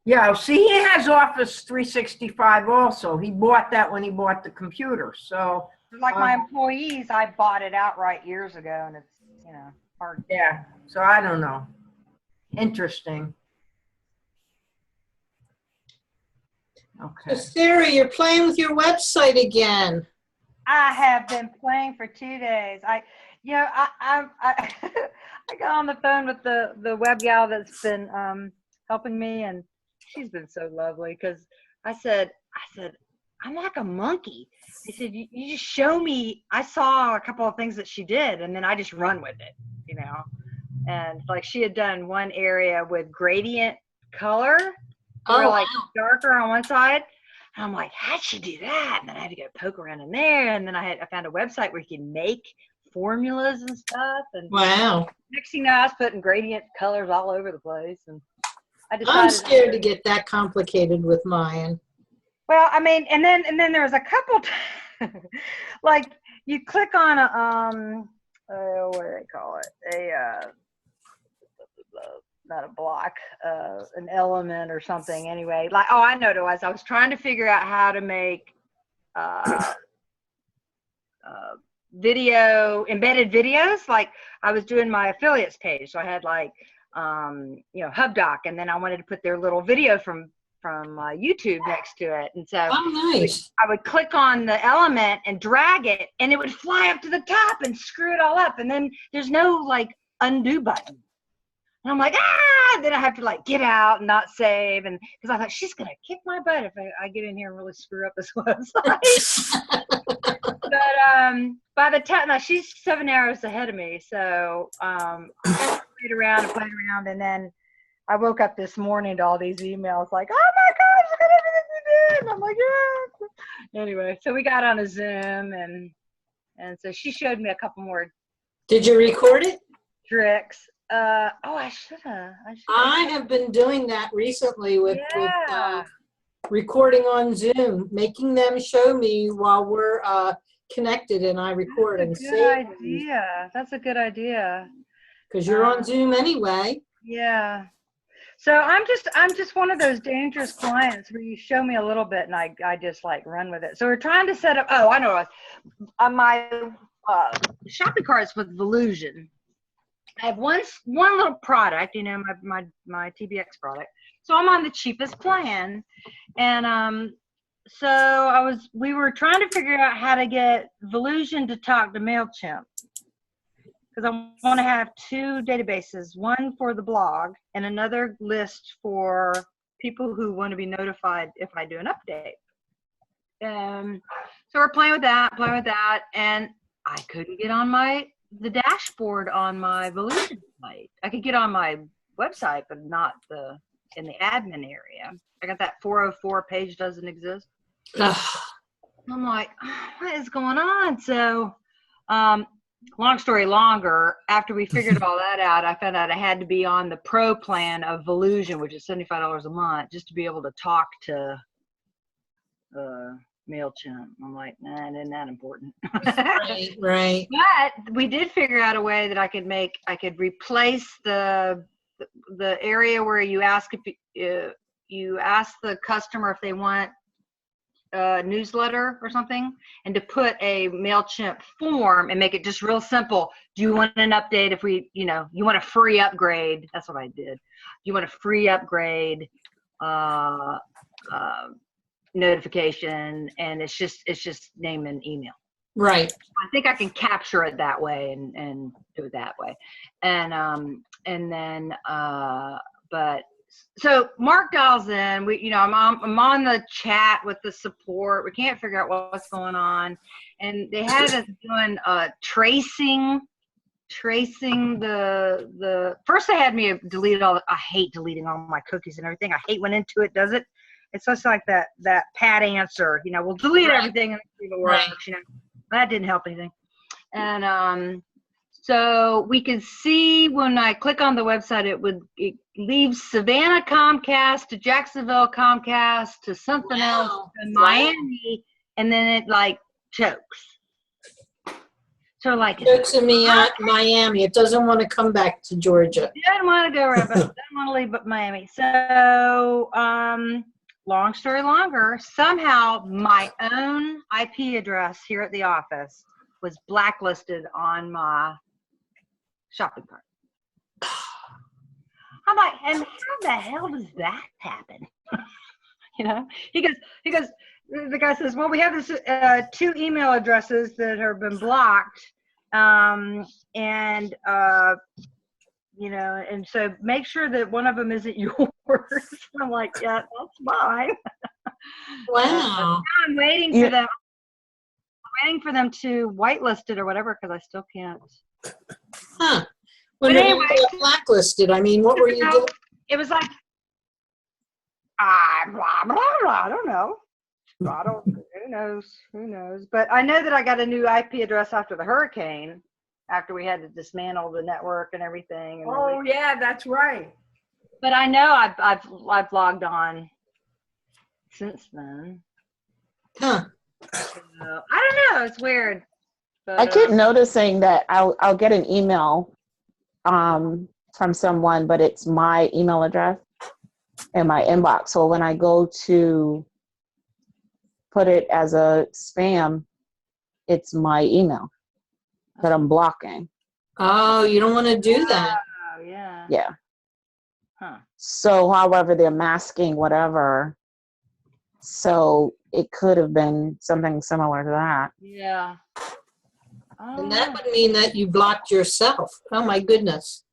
Yeah, see, he has Office 365 also. He bought that when he bought the computer. So, Like my employees, I bought it outright years ago, and it's, hard. yeah. So I don't know. Interesting. So Okay. Sarah, you're playing with your website again. I have been playing for 2 days. I I got on the phone with the web gal that's been helping me, and she's been so lovely because I said I'm like a monkey. I said you just show me. I saw a couple of things that she did, and then I just run with it, And like she had done one area with gradient color, Oh, where like wow. darker on one side. And I'm like, how'd she do that? And then I had to go poke around in there. And then I found a website where you can make formulas and stuff. And Wow. next thing you know, I was putting gradient colors all over the place. And I decided, I'm scared to get that complicated with mine. well, I mean, and then there was a couple, like you click on a, what do they call it? Not a block, an element or something. Anyway, like, oh, I know what it was. I was trying to figure out how to make embedded videos. Like I was doing my affiliates page, so I had like, HubDoc, and then I wanted to put their little video from YouTube next to it. And so Oh, nice. I would click on the element and drag it, and it would fly up to the top and screw it all up. And then there's no like undo button. And I'm like, then I have to like get out and not save. And because I thought she's going to kick my butt if I get in here and really screw up this website. But by the time, now she's 7 hours ahead of me. So I played around. And then I woke up this morning to all these emails like, oh my gosh, look at everything you did. And I'm like, yeah. Anyway, so we got on a Zoom and so she showed me a couple more Did you record it? tricks. I should have. I have been doing that recently with Yeah. recording on Zoom, making them show me while we're connected and I record and That's a save. good idea. That's a good idea. Because you're on Zoom anyway. Yeah. So I'm just one of those dangerous clients where you show me a little bit and I just like run with it. So we're trying to set up. Oh, I know. My shopping carts with Volusion. I have one little product, my TBX product. So I'm on the cheapest plan, and so we were trying to figure out how to get Volusion to talk to MailChimp, because I want to have two databases, one for the blog and another list for people who want to be notified if I do an update. So we're playing with that, and I couldn't get on the dashboard on my Volusion site. I could get on my website, but not in the admin area. I got that 404 page doesn't exist. I'm like, what is going on? So, long story longer, after we figured all that out, I found out I had to be on the pro plan of Volusion, which is $75 a month, just to be able to talk to MailChimp. I'm like, nah, it isn't that important. Right. But we did figure out a way that I could replace the area where you ask you ask the customer if they want a newsletter or something, and to put a MailChimp form and make it just real simple. Do you want an update if you want a free upgrade? That's what I did. You want a free upgrade notification, and it's just name and email. Right. I think I can capture it that way and do it that way. And then but so Mark dials in. I'm on the chat with the support. We can't figure out what's going on, and they had us doing tracing the first. They had me delete I hate deleting all my cookies and everything. I hate when Intuit does it. It's just like that pat answer, we'll delete everything and see if it works. That didn't help anything. And so we could see when I click on the website, it leaves Savannah Comcast to Jacksonville Comcast to something else in Miami, and then it like chokes. So like Chokes in Miami. It doesn't want to come back to Georgia. It doesn't want to go around, but it doesn't want to leave but Miami. So long story longer, somehow my own IP address here at the office was blacklisted on my shopping cart. I'm like, and how the hell does that happen? He goes, the guy says, well, we have this 2 email addresses that have been blocked. And so make sure that one of them isn't yours. I'm like, yeah, that's mine. Wow. I'm waiting for them. I'm waiting for them to whitelist it or whatever, because I still can't. Huh. When But did you anyway, get blacklisted? I mean, what were you doing? it was like, blah, blah, blah, I don't know. Who knows? But I know that I got a new IP address after the hurricane, after we had to dismantle the network and everything. And Oh yeah, that's right. But I know I've logged on since then. Huh. So, I don't know. It's weird. But, I keep noticing that I'll get an email from someone, but it's my email address in my inbox. So when I go to put it as a spam, it's my email that I'm blocking. Oh, you don't want to do that. Oh, yeah. Yeah. Huh. So however they're masking whatever, so it could have been something similar to that. Yeah. And that would mean that you blocked yourself. Oh my goodness.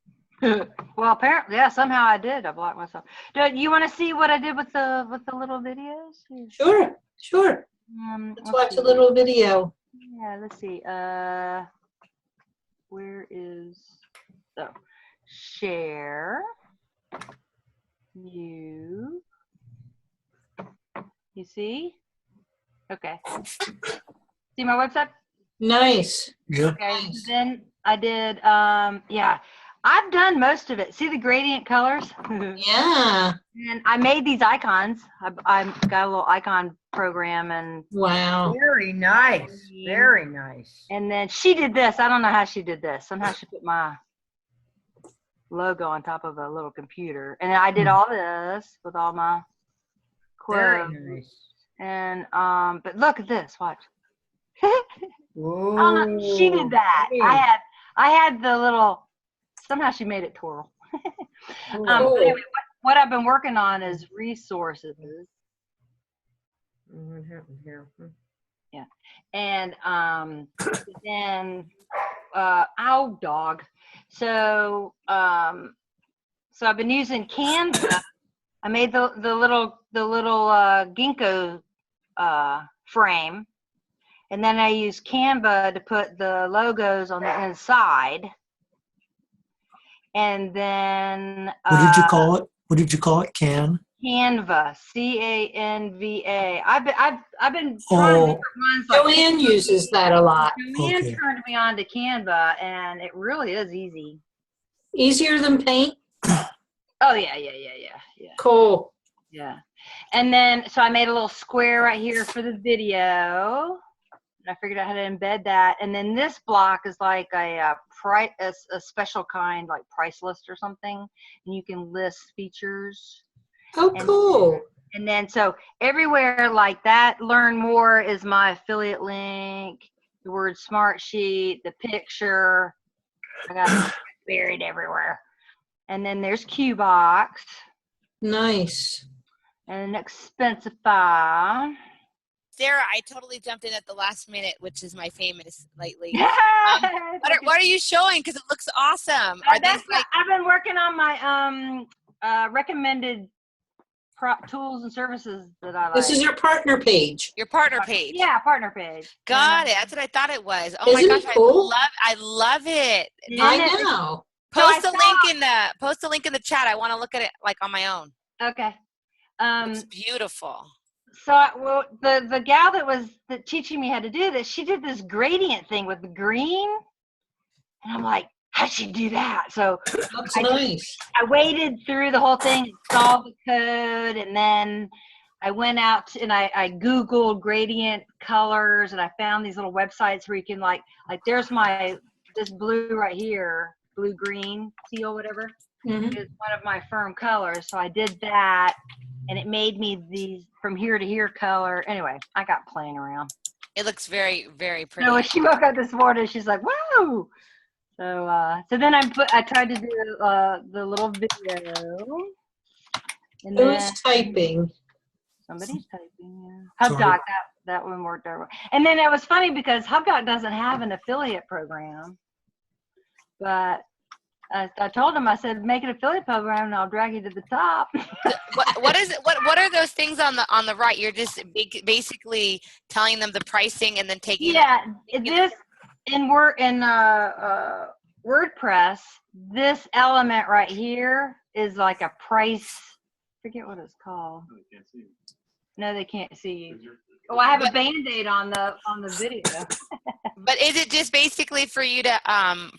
Well, apparently, yeah. Somehow I did. I blocked myself. Do you want to see what I did with the little videos? Sure, sure. Let's watch a little video. Yeah. Let's see. Where is share? You see? Okay. See my website? Nice. Yeah. Okay. Nice. Then I did. Yeah. I've done most of it. See the gradient colors? Yeah. And I made these icons. I've got a little icon program, and Wow. Very nice. Very nice. and then she did this. I don't know how she did this. Somehow she put my logo on top of a little computer, and then I did all this with all my Very quotes. nice. And but look at this. Watch. Ooh, She did that. neat. I had the little. Somehow she made it twirl. Cool. Cool. Anyway, what I've been working on is resources. What happened here? Yeah. And then ow dog. So so I've been using Canva. I made the little ginkgo frame, and then I use Canva to put the logos on the inside. And then What did you call it? What did you call it? Canva. Canva, Canva. I've been trying different ones. Like Joanne uses that a lot. Joanne Okay. turned me on to Canva, and it really is easy. Easier than paint? Oh yeah. Cool. Yeah. And then so I made a little square right here for the video. And I figured out how to embed that. And then this block is like a special kind, like price list or something, and you can list features. Oh, cool. And then so everywhere like that, learn more is my affiliate link, the word smart sheet, the picture. I got it buried everywhere. And then there's Qbox Nice. and Expensify. Sarah, I totally jumped in at the last minute, which is my famous lately. What What are you showing? Because it looks awesome. Are these like I've been working on my recommended tools and services that I like. This is your partner page. your partner page? Yeah, partner page. Got it. That's what I thought it was. Oh Isn't my it gosh, cool? I love it. Yeah. I know. Post I a link in the chat. I want to look at it like on my own. Okay. It's beautiful. So the gal that was teaching me how to do this, she did this gradient thing with the green, and I'm like, how'd she do that? So Looks nice. I waded through the whole thing, installed the code, and then I went out and I Googled gradient colors, and I found these little websites where you can like there's this blue right here, blue green teal whatever, Mhm. is one of my firm colors. So I did that, and it made me these from here to here color. Anyway, I got playing around. It looks very, very pretty. So when she woke up this morning, she's like, "Whoa!" So then I tried to do the little video. And Who's then typing? somebody's typing. Yeah. HubDoc, that one worked out. And then it was funny because HubDoc doesn't have an affiliate program, but I told him, I said, make an affiliate program and I'll drag you to the top. What is it? What are those things on the right? You're just basically telling them the pricing and then taking. Yeah, this and we're in WordPress, this element right here is like a price. Forget what it's called. No, they can't see you. Oh, I have a Band-Aid on the video. But is it just basically for you to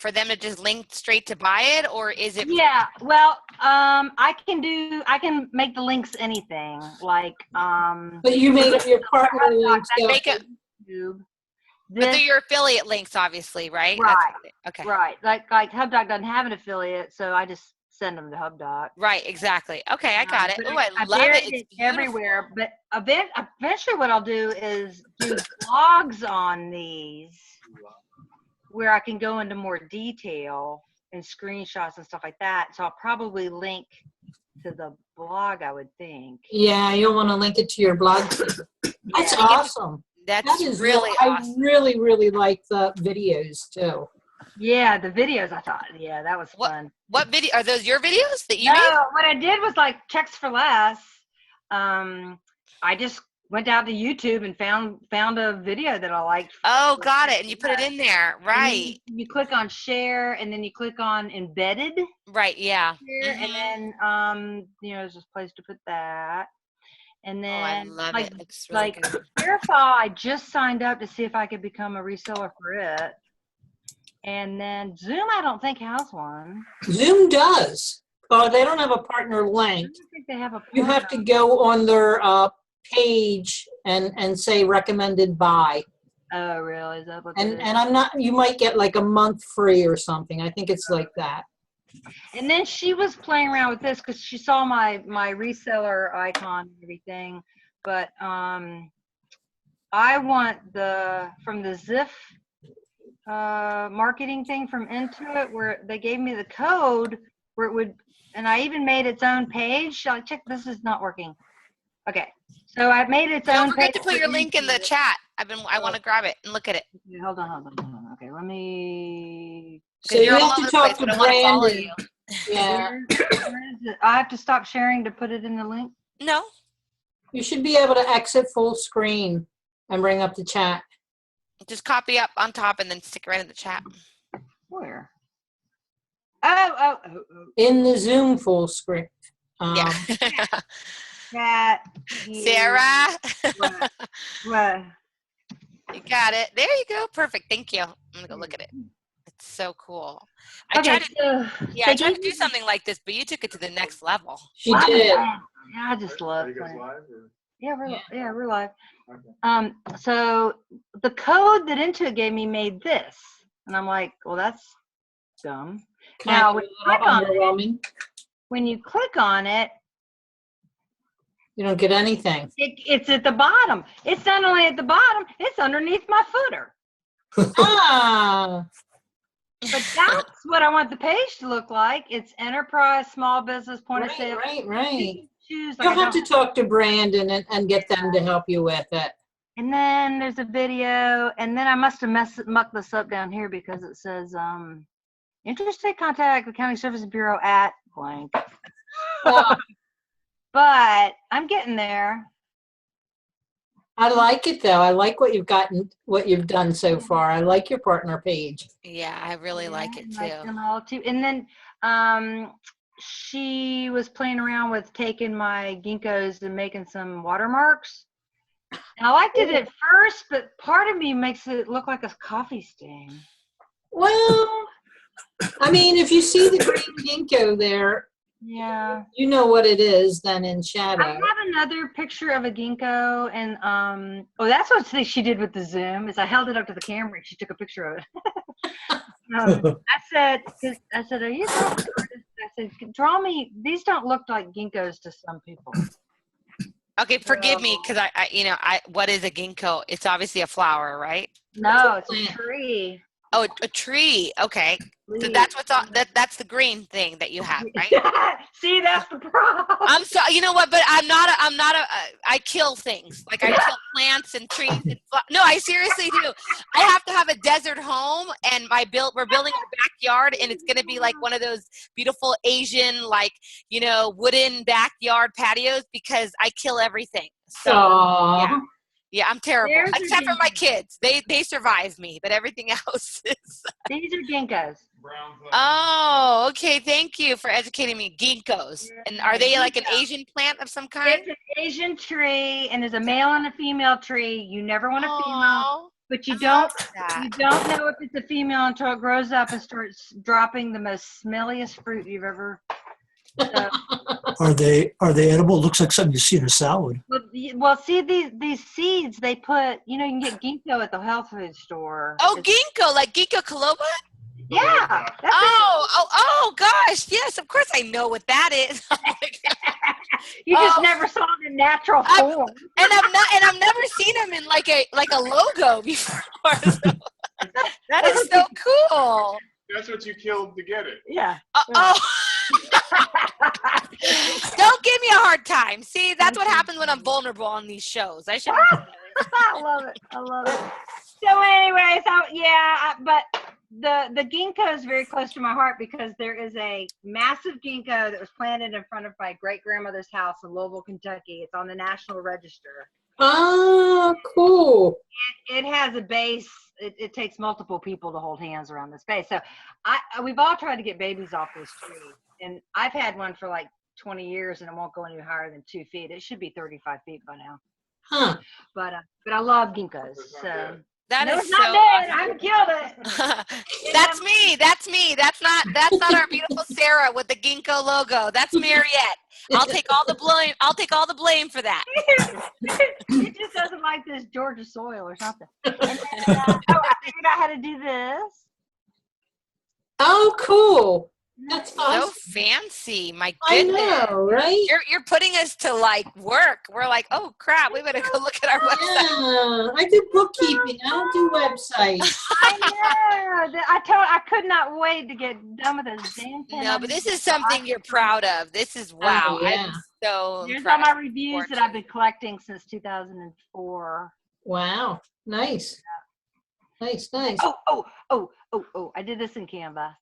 for them to just link straight to buy it, or is it? Yeah, well, I can make the links anything, like But you made up your partner link. So Make it, YouTube. but they're This, your affiliate links, obviously, right? Right. Okay. right, like HubDoc doesn't have an affiliate, so I just send them to HubDoc. Right. Exactly. Okay, I got it. But Oh, I love buried it. It's beautiful. everywhere. But eventually, what I'll do is do blogs on these, where I can go into more detail and screenshots and stuff like that. So I'll probably link to the blog, I would think. yeah, you'll want to link it to your blog. That's awesome. That's That is really I awesome. really like the videos too. Yeah, the videos, I thought, yeah, that was fun. What video are those? Your videos that you made? No, what I did was like checks for less. I just went out to YouTube and found a video that I liked. Oh, got it. And you put it in there, And right? then you click on share, and then you click on embedded Right. Yeah. share, Mhm. and then there's this place to put that. And Oh, I then love like it. It's really like good. Fairfall, I just signed up to see if I could become a reseller for it. And then Zoom, I don't think has one. Zoom does. Oh, they don't have a partner I link. don't think they have a. You have to go on their page and say recommended by. Oh, really? Is that what? And I'm not. You might get like a month free or something. I think it's like that. And then she was playing around with this because she saw my reseller icon and everything. But I want from the Ziff marketing thing from Intuit, where they gave me the code where it would, and I even made its own page. Like, check, this is not working. Okay, so I made its Don't own forget page. to put your for link in the Intuit. chat. I want to grab it and look at it. Okay, hold on. Okay, let me. So you You're all have over to the talk place, to but I want to follow Brandon. you. Yeah, Where is it? I have to stop sharing to put it in the link. No. you should be able to exit full screen and bring up the chat. Just copy up on top and then stick it right in the chat. Where? Oh. In the Zoom full screen. Yeah. Chat. Sarah. What? You got it. There you go. Perfect. Thank you. I'm gonna go look at it. It's so cool. I tried to do something like this, but you took it to the next level. She did. Yeah, I just love it. Yeah, we're live. So the code that Intuit gave me made this, and I'm like, well, that's dumb. Now, when you click on it, you don't get anything. it's at the bottom. It's not only at the bottom; it's underneath my footer. Ah. But that's what I want the page to look like. It's enterprise, small business, point of sale. Right. Choose, You'll have to talk to Brandon and get them to help you with it. And then there's a video, and then I must have mucked this up down here because it says, interested, contact the County Services Bureau at blank. But I'm getting there. I like it though. I like what you've done so far. I like your partner page. Yeah, I really like it I like too. them all too. And then she was playing around with taking my ginkgos and making some watermarks. And I liked it at first, but part of me makes it look like a coffee stain. Well, I mean, if you see the green ginkgo there, Yeah. you know what it is then in shadow. I have another picture of a ginkgo, and that's what she did with the Zoom. Is I held it up to the camera and she took a picture of it. I said, are you an artist? I said, draw me. These don't look like ginkgos to some people. Okay, forgive me because I what is a ginkgo? It's obviously a flower, right? No, it's a tree. Oh, a tree. Okay. So that's what's on that's the green thing that you have, right? See, that's the problem. I'm sorry. You know what? But I kill things. Like I kill plants and trees. And no, I seriously do. I have to have a desert home, and we're building a backyard, and it's going to be like one of those beautiful Asian, wooden backyard patios because I kill everything. So, yeah. Yeah, I'm terrible. There's your Except for my ginkgo. kids. They survive me, but everything else is. These are ginkgos. Oh, okay. Thank you for educating me. Ginkgos. And are they like an Ginkgo. Asian plant of some kind? It's an Asian tree, and there's a male and a female tree. You never want a female, Aw, but you I don't. love that. You don't know if it's a female until it grows up and starts dropping the most smelliest fruit you've ever. So, Are they edible? Looks like something you see in a salad. well, see these seeds they put. You know, you can get ginkgo at the health food store. Oh, It's- ginkgo, like ginkgo biloba? yeah. That's it. Oh, gosh. Yes, of course I know what that is. You just Oh. never saw it in natural I'm- form. And I've never seen them in like a logo before. So, that is so cool. That's what you killed to get it. Yeah. Oh. Don't give me a hard time. See, that's what happens when I'm vulnerable on these shows. I should. I love it. I love it. So anyway, but the ginkgo is very close to my heart because there is a massive ginkgo that was planted in front of my great grandmother's house in Louisville, Kentucky. It's on the National Register. Oh, cool. It has a base. It takes multiple people to hold hands around this base. So we've all tried to get babies off this tree, and I've had one for like 20 years, and it won't go any higher than 2 feet. It should be 35 feet by now. Huh. But I love ginkgos. So That no, is it's not so dead. awesome. I killed it. That's me. That's me. That's not our beautiful Sarah with the ginkgo logo. That's Mariette. I'll take all the blame. I'll take all the blame for that. It just doesn't like this Georgia soil or something. And then, I figured out how to do this. Oh, cool. That's So awesome. fancy. My I goodness. know, right? You're putting us to like work. We're like, oh crap, we better go look at our website. Yeah, I do bookkeeping. I don't do websites. I know. I could not wait to get done with this damn thing. No, but this is something you're proud of. This is wow. Oh, yeah. I'm so Here's all impressed. my reviews that I've been collecting since 2004. Wow. Nice. Nice. Oh, I did this in Canva.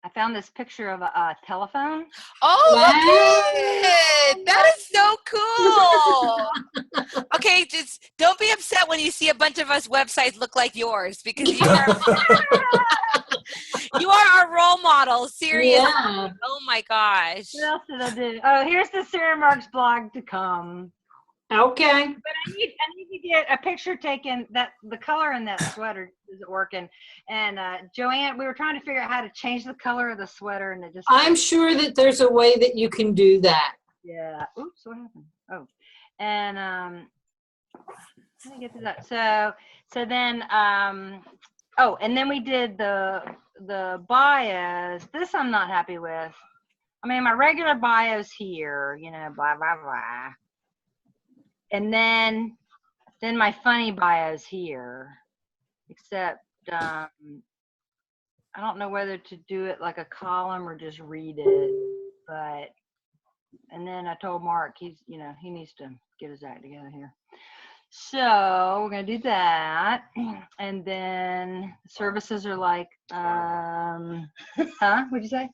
I found this picture of a telephone. Oh, Wow. good. That is so cool. Okay, just don't be upset when you see a bunch of us websites look like yours because you are our role model. Seriously. Yeah. Oh my gosh. What else did I do? Oh, here's the Sarah Marks blog to come. Okay. But I need to get a picture taken that the color in that sweater isn't working. And Joanne, we were trying to figure out how to change the color of the sweater, and it just. I'm sure that there's a way that you can do that. Yeah. Oops. What happened? Oh, and how do I get to that? So then oh, and then we did the bios. This I'm not happy with. I mean, my regular bios here, you know, blah blah blah. And then my funny bios here, except I don't know whether to do it like a column or just read it. But and then I told Mark he needs to get his act together here. So we're gonna do that, and then services are like, huh? What'd you say?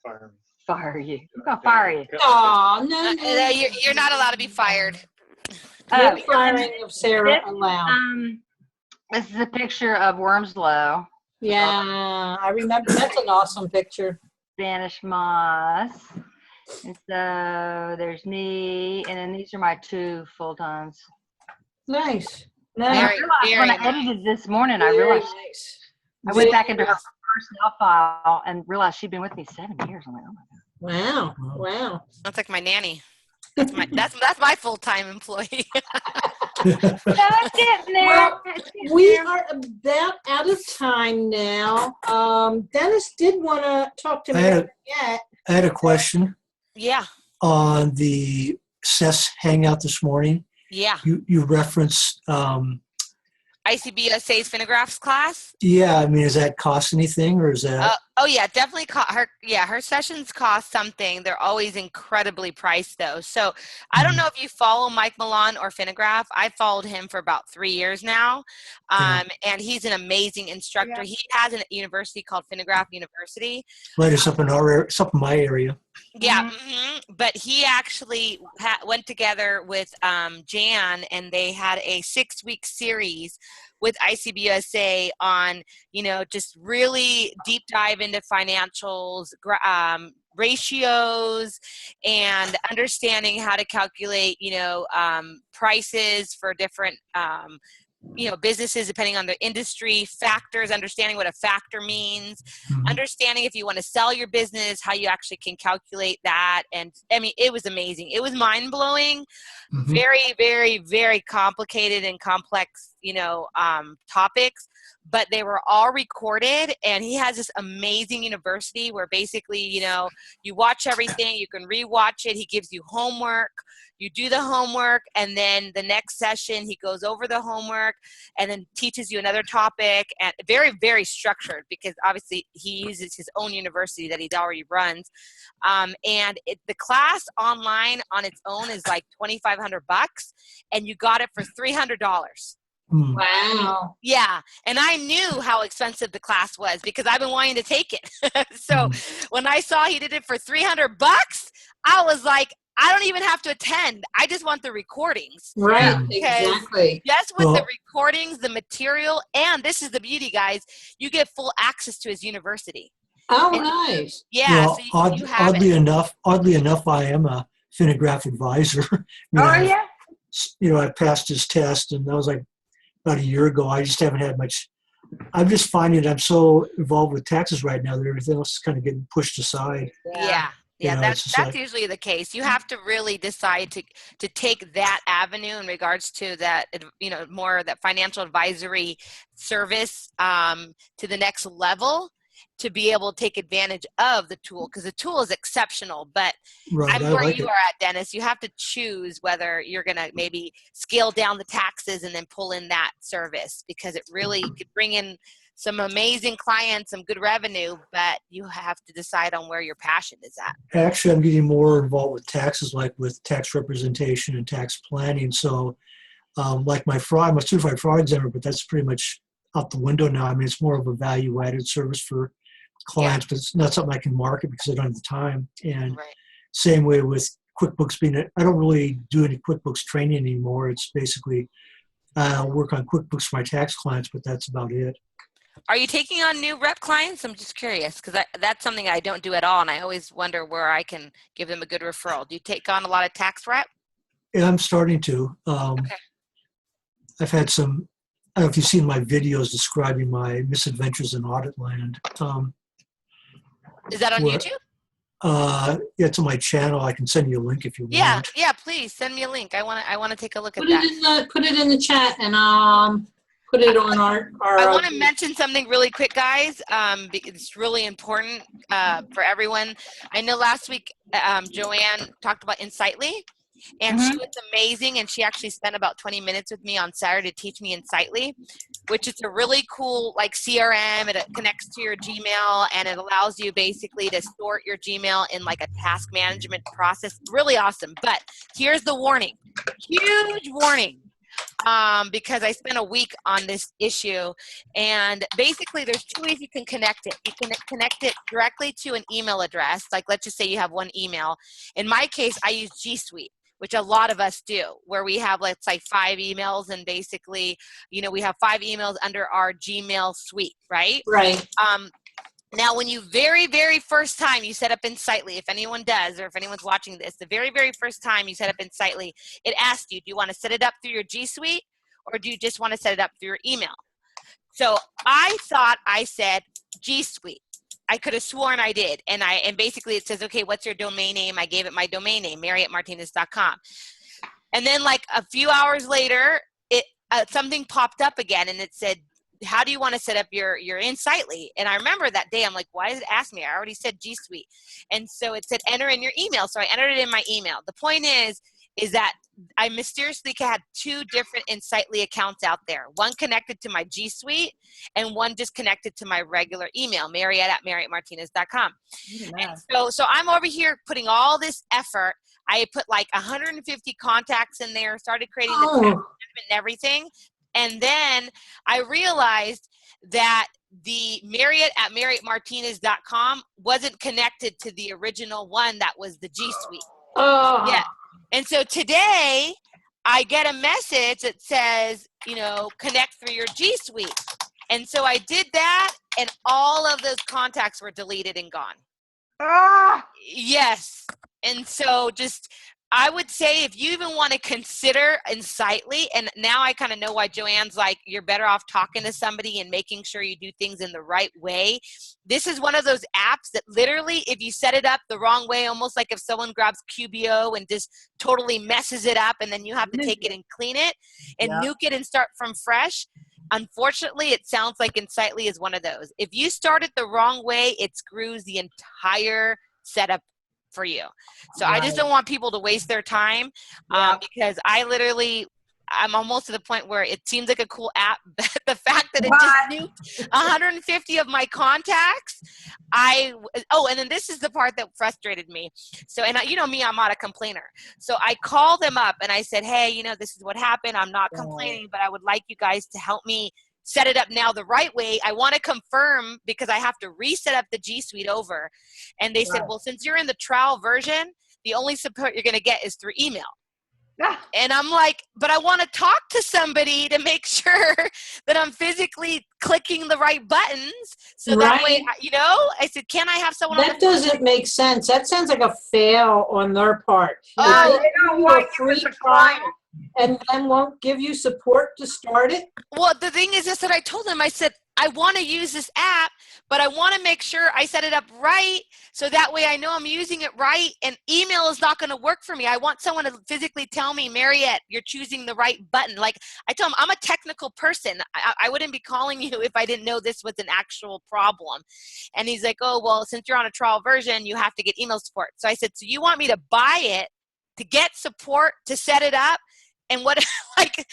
Fire you. I'm gonna fire you. Oh, no. You're not allowed to be fired. No firing of Sarah allowed. This is a picture of Wormslow, Yeah, I remember. That's an awesome picture. Spanish moss. And so there's me, and then these are my 2 full times. Nice. And I Nice. realized when I edited this morning, I realized nice. I went back into her personnel file and realized she'd been with me 7 years. I'm like, oh my God. Wow. Wow. That's like my nanny. That's my full-time employee. So it's getting there. Well, It's getting We there. are about out of time now. Dennis did want to talk to me yet. I had a question Yeah. on the CES hangout this morning. Yeah. You referenced, ICBSA's Finagraphs class. yeah, I mean, does that cost anything or is that? Oh yeah, definitely. Her sessions cost something. They're always incredibly priced though. So I don't know if you follow Mike Milan or Finagraph. I followed him for about 3 years now, Yeah. and he's an amazing instructor. Yeah. He has a university called Finagraph University. Right, it's up in it's up in my area. Yeah, but he actually went together with Jan, and they had a 6-week series with ICBUSA on, just really deep dive into financials, ratios, and understanding how to calculate, prices for different businesses depending on the industry, factors, understanding what a factor means, understanding if you want to sell your business, how you actually can calculate that. And I mean, it was amazing. It was mind-blowing, very, very, very complicated and complex, topics, but they were all recorded. And he has this amazing university where basically, you watch everything, you can rewatch it. He gives you homework. You do the homework, and then the next session he goes over the homework and then teaches you another topic, and very, very structured because obviously he uses his own university that he already runs. The class online on its own is like $2,500, and you got it for $300. Wow. Yeah, and I knew how expensive the class was because I've been wanting to take it. So when I saw he did it for $300, I was like, I don't even have to attend. I just want the recordings. Right, Because exactly. just with the recordings, the material, and this is the beauty, guys, you get full access to his university. Oh, nice. Yeah, Well, so you have oddly it. enough, I am a Finagraph advisor. I passed his test, and that was like about a year ago. I just haven't had much. I'm just finding I'm so involved with taxes right now that everything else is kind of getting pushed aside. Yeah, it's just that's like, usually the case. You have to really decide to take that avenue in regards to that, more of that financial advisory service to the next level to be able to take advantage of the tool, because the tool is exceptional. But right, I'm where you are at, Dennis. You have to choose whether you're going to maybe scale down the taxes and then pull in that service, because it really could bring in some amazing clients, some good revenue, but you have to decide on where your passion is at. Actually, I'm getting more involved with taxes, like with tax representation and tax planning. So, like I'm a certified fraud examiner, but that's pretty much out the window now. I mean, it's more of a value-added service for clients, but it's not something I can market because I don't have the time. And same way with QuickBooks I don't really do any QuickBooks training anymore. It's basically work on QuickBooks for my tax clients, but that's about it. Are you taking on new rep clients? I'm just curious, because that's something I don't do at all, and I always wonder where I can give them a good referral. Do you take on a lot of tax rep? Yeah, I'm starting to. I've had some, I don't know if you've seen my videos describing my misadventures in audit land. Is that on YouTube? It's on my channel. I can send you a link if you want. Yeah, please send me a link. I want to take a look at Put that. put it in the chat, and put it on our I want to mention something really quick, guys. It's really important for everyone. I know last week Joanne talked about Insightly, and she was amazing, and she actually spent about 20 minutes with me on Saturday to teach me Insightly, which is a really cool like CRM. It connects to your Gmail, and it allows you basically to sort your Gmail in like a task management process. Really awesome. But here's the warning, huge warning. Because I spent a week on this issue, and basically there's 2 ways you can connect it. You can connect it directly to an email address. Like, let's just say you have one email. In my case, I use G Suite, which a lot of us do, where we have, let's say, 5 emails, and basically, we have 5 emails under our Gmail suite, right? Right. Now, when you very, very first time you set up Insightly, if anyone does, or if anyone's watching this, the very, very first time you set up Insightly, it asks you, do you want to set it up through your G Suite, or do you just want to set it up through your email? So I thought I said G Suite. I could have sworn I did. And basically it says, okay, what's your domain name? I gave it my domain name, MarriottMartinez.com. And then like a few hours later, something popped up again, and it said, how do you want to set up your Insightly? And I remember that day, I'm like, why does it ask me? I already said G Suite. And so it said, enter in your email. So I entered it in my email. The point is that I mysteriously had 2 different Insightly accounts out there. One connected to my G Suite and one just connected to my regular email, Mariette@MarriettMartinez.com. And so I'm over here putting all this effort. I put like 150 contacts in there, started creating the text and everything. And then I realized that the Mariette@MarriettMartinez.com wasn't connected to the original one that was the G Suite. Oh. Yeah. And so today I get a message that says, connect through your G Suite. And so I did that, and all of those contacts were deleted and gone. Ah, Yes. And so I would say if you even want to consider Insightly, and now I kind of know why Joanne's like, you're better off talking to somebody and making sure you do things in the right way. This is one of those apps that literally, if you set it up the wrong way, almost like if someone grabs QBO and just totally messes it up, and then you have to take it and clean it and nuke it and start from fresh. Unfortunately, it sounds like Insightly is one of those. If you start it the wrong way, it screws the entire setup for you. So I just don't want people to waste their time because I'm almost to the point where it seems like a cool app. But the fact that it just nuked 150 of my contacts, and then this is the part that frustrated me. So, and you know me, I'm not a complainer. So I called them up and I said, hey, this is what happened. I'm not complaining, but I would like you guys to help me set it up now the right way. I want to confirm because I have to reset up the G Suite over. And they said, well, since you're in the trial version, the only support you're going to get is through email. And I'm like, but I want to talk to somebody to make sure that I'm physically clicking the right buttons. So that way, I said, can I have someone That doesn't make sense. That sounds like a fail on their part. They don't want you as a client. And then won't give you support to start it? Well, the thing is that I told them, I said, I want to use this app, but I want to make sure I set it up right so that way I know I'm using it right, and email is not going to work for me. I want someone to physically tell me, Mariette, you're choosing the right button. Like I tell them, I'm a technical person. I wouldn't be calling you if I didn't know this was an actual problem. And he's like, oh, well, since you're on a trial version, you have to get email support. So I said, so you want me to buy it to get support to set it up? And what, like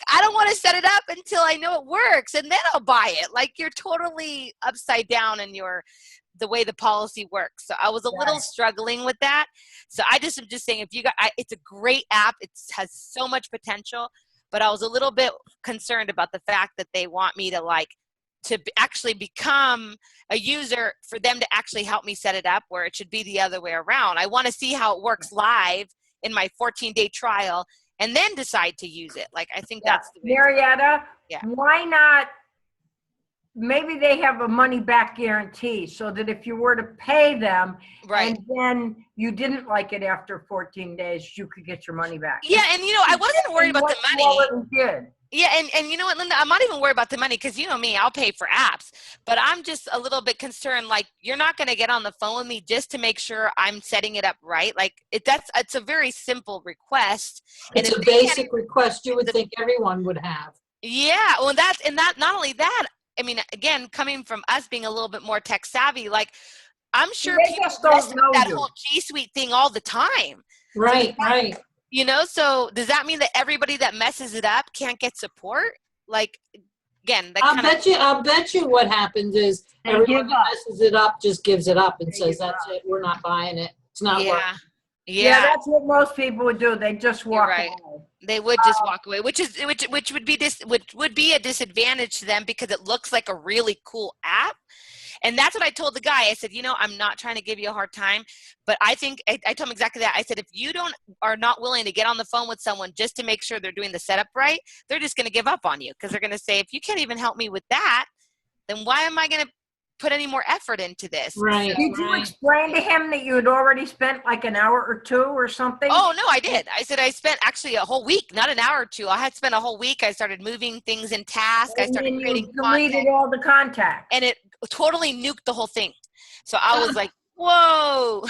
I don't want to set it up until I know it works, and then I'll buy it. Like you're totally upside down in the way the policy works. So I was a little struggling with that. So I'm just saying, if you got, it's a great app. It has so much potential, but I was a little bit concerned about the fact that they want me to actually become a user for them to actually help me set it up, where it should be the other way around. I want to see how it works live in my 14-day trial, and then decide to use it. Like, I think that's the way. Marietta, why not, maybe they have a money back guarantee so that if you were to pay them and then you didn't like it after 14 days, you could get your money back. Yeah, and I wasn't worried about the money. Did. Yeah, and you know what, Linda, I'm not even worried about the money because you know me, I'll pay for apps. But I'm just a little bit concerned, like, you're not going to get on the phone with me just to make sure I'm setting it up right. Like, it's a very simple request. It's a basic request you would think everyone would have. Yeah, well, not only that, I mean, again, coming from us being a little bit more tech savvy, like, I'm sure people mess up that whole G Suite thing all the time. Right, right. So does that mean that everybody that messes it up can't get support? Like, again, I'll bet you what happens is everyone that messes it up just gives it up and says, that's it, we're not buying it. It's not working. Yeah, that's what most people would do. They just walk away. They would just walk away, which would be a disadvantage to them because it looks like a really cool app. And that's what I told the guy. I said, I'm not trying to give you a hard time, but I think I told him exactly that. I said, if you are not willing to get on the phone with someone just to make sure they're doing the setup right, they're just going to give up on you because they're going to say, if you can't even help me with that, then why am I going to put any more effort into this? Right. So, did you explain to him that you had already spent like an hour or two or something? Oh, no, I did. I said I spent actually a whole week, not an hour or two. I had spent a whole week. I started moving things in task. I started creating content. Deleted all the contacts. And it totally nuked the whole thing. So I was like, whoa.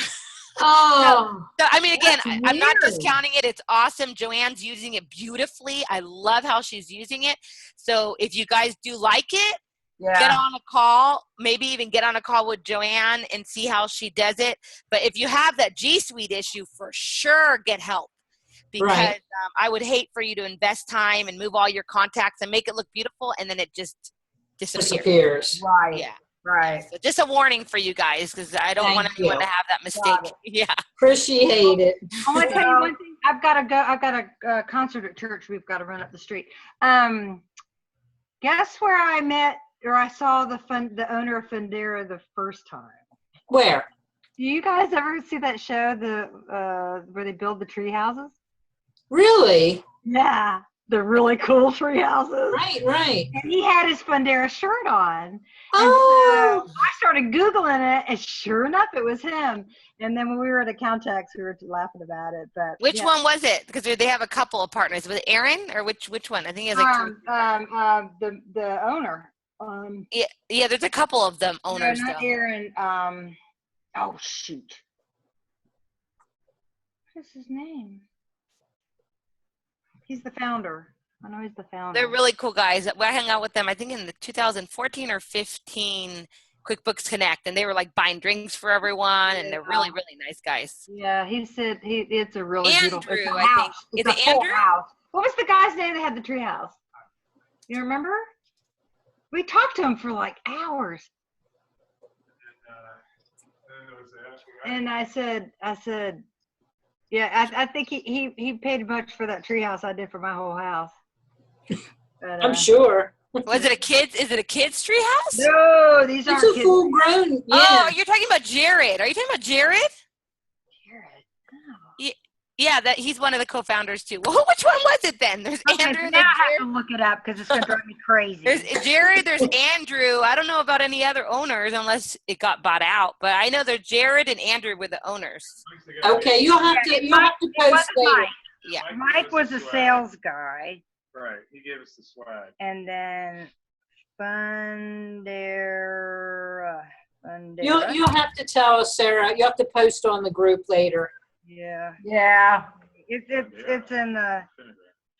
Oh. So, I mean, again, I'm not discounting it. It's awesome. Joanne's using it beautifully. I love how she's using it. So if you guys do like it, get on a call, maybe even get on a call with Joanne and see how she does it. But if you have that G Suite issue, for sure get help. because Right. I would hate for you to invest time and move all your contacts and make it look beautiful, and then it just disappears. Disappears. Right, Yeah. right. So just a warning for you guys, because I don't want Thank anyone you. to have that mistake. Got it. Yeah. Appreciate it. I want to tell you one thing. I've got to go. I've got a concert at church. We've got to run up the street. Guess where I met or I saw the owner of Fundera the first time? Where? Do you guys ever see that show, where they build the tree houses? Really? Yeah, the really cool tree houses. Right, right. And he had his Fundera shirt on. And Oh. so I started Googling it, and sure enough, it was him. And then when we were at Accountex, we were laughing about it. But Which yeah. one was it? Because they have a couple of partners. Was it Aaron or which one? I think he has like three. The owner. Yeah, there's a couple of them owners No, not though. Aaron. Oh shoot. What is his name? He's the founder. I know he's the founder. They're really cool guys. I hung out with them, I think in the 2014 or 15 QuickBooks Connect, and they were like buying drinks for everyone, and they're really, really nice guys. Yeah, he said it's a really beautiful it's a Andrew, I house. think. It's Is a it full Andrew? house. What was the guy's name that had the tree house? You remember? We talked to him for like hours. And I said, yeah, I think he paid much for that tree house I did for my whole house. But, I'm sure. Was it a kid's? Is it a kid's tree house? No, these aren't It's a kids. full grown. Yeah. Oh, you're talking about Jared. Are you talking about Jared? Jared. No. Yeah, that he's one of the co-founders too. Well, which one was it then? There's Okay, Andrew. so and now there's I have Jared. to look it up because it's going to drive me crazy. There's Jared. There's Andrew. I don't know about any other owners unless it got bought out. But I know there's Jared and Andrew were the owners. Okay, you'll have to It wasn't post later. Mike. Yeah. Mike was a sales guy. Right, he gave us the swag. And then Fundera. You'll have to tell us, Sarah. You have to post on the group later. Yeah. Yeah. It's in the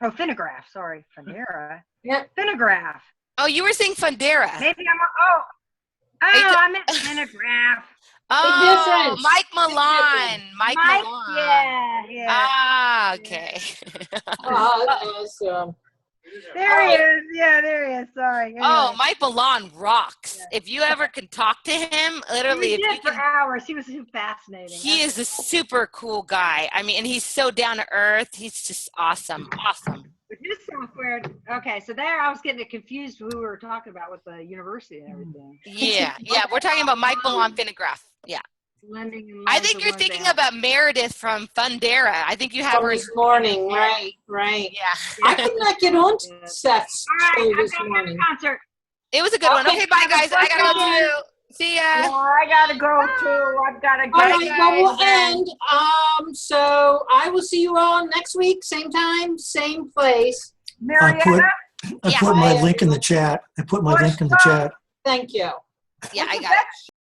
Finnegraph. Sorry, Fundera. Yeah. Finnegraph. Oh, you were saying Fundera. Maybe I meant Finnegraph. Oh, difference. Mike Milan. Mike Milan. Yeah. Ah, okay. Awesome. There he is. Yeah, there he is. Sorry. Oh, Anyway. Mike Milan rocks. Yeah. if you ever can talk to him, literally, We if you did for can, hours. He was so fascinating. he is a super cool guy. I mean, and he's so down to earth. He's just awesome. Awesome. But his software. Okay, so there I was getting it confused. Who we were talking about with the university and everything. Yeah. Yeah. We're talking about Mike Milan Finnegraph. Yeah. Lending and I loans think are you're one thinking thing. about Meredith from Fundera. I think you have From her. this morning, right. Yeah. I could not get on Yeah. Seth's All right, show I've this got to go to morning. the concert. It was a good one. Okay, Okay, bye, guys. I gotta go too. See ya. Yeah, I gotta go too. I've gotta go. All right, well, we'll guys. end. So I will see you all next week, same time, same place. Marietta? I Yeah. put my link in the chat. I put my link in the chat. Thank you. Yeah, I Look at got it. that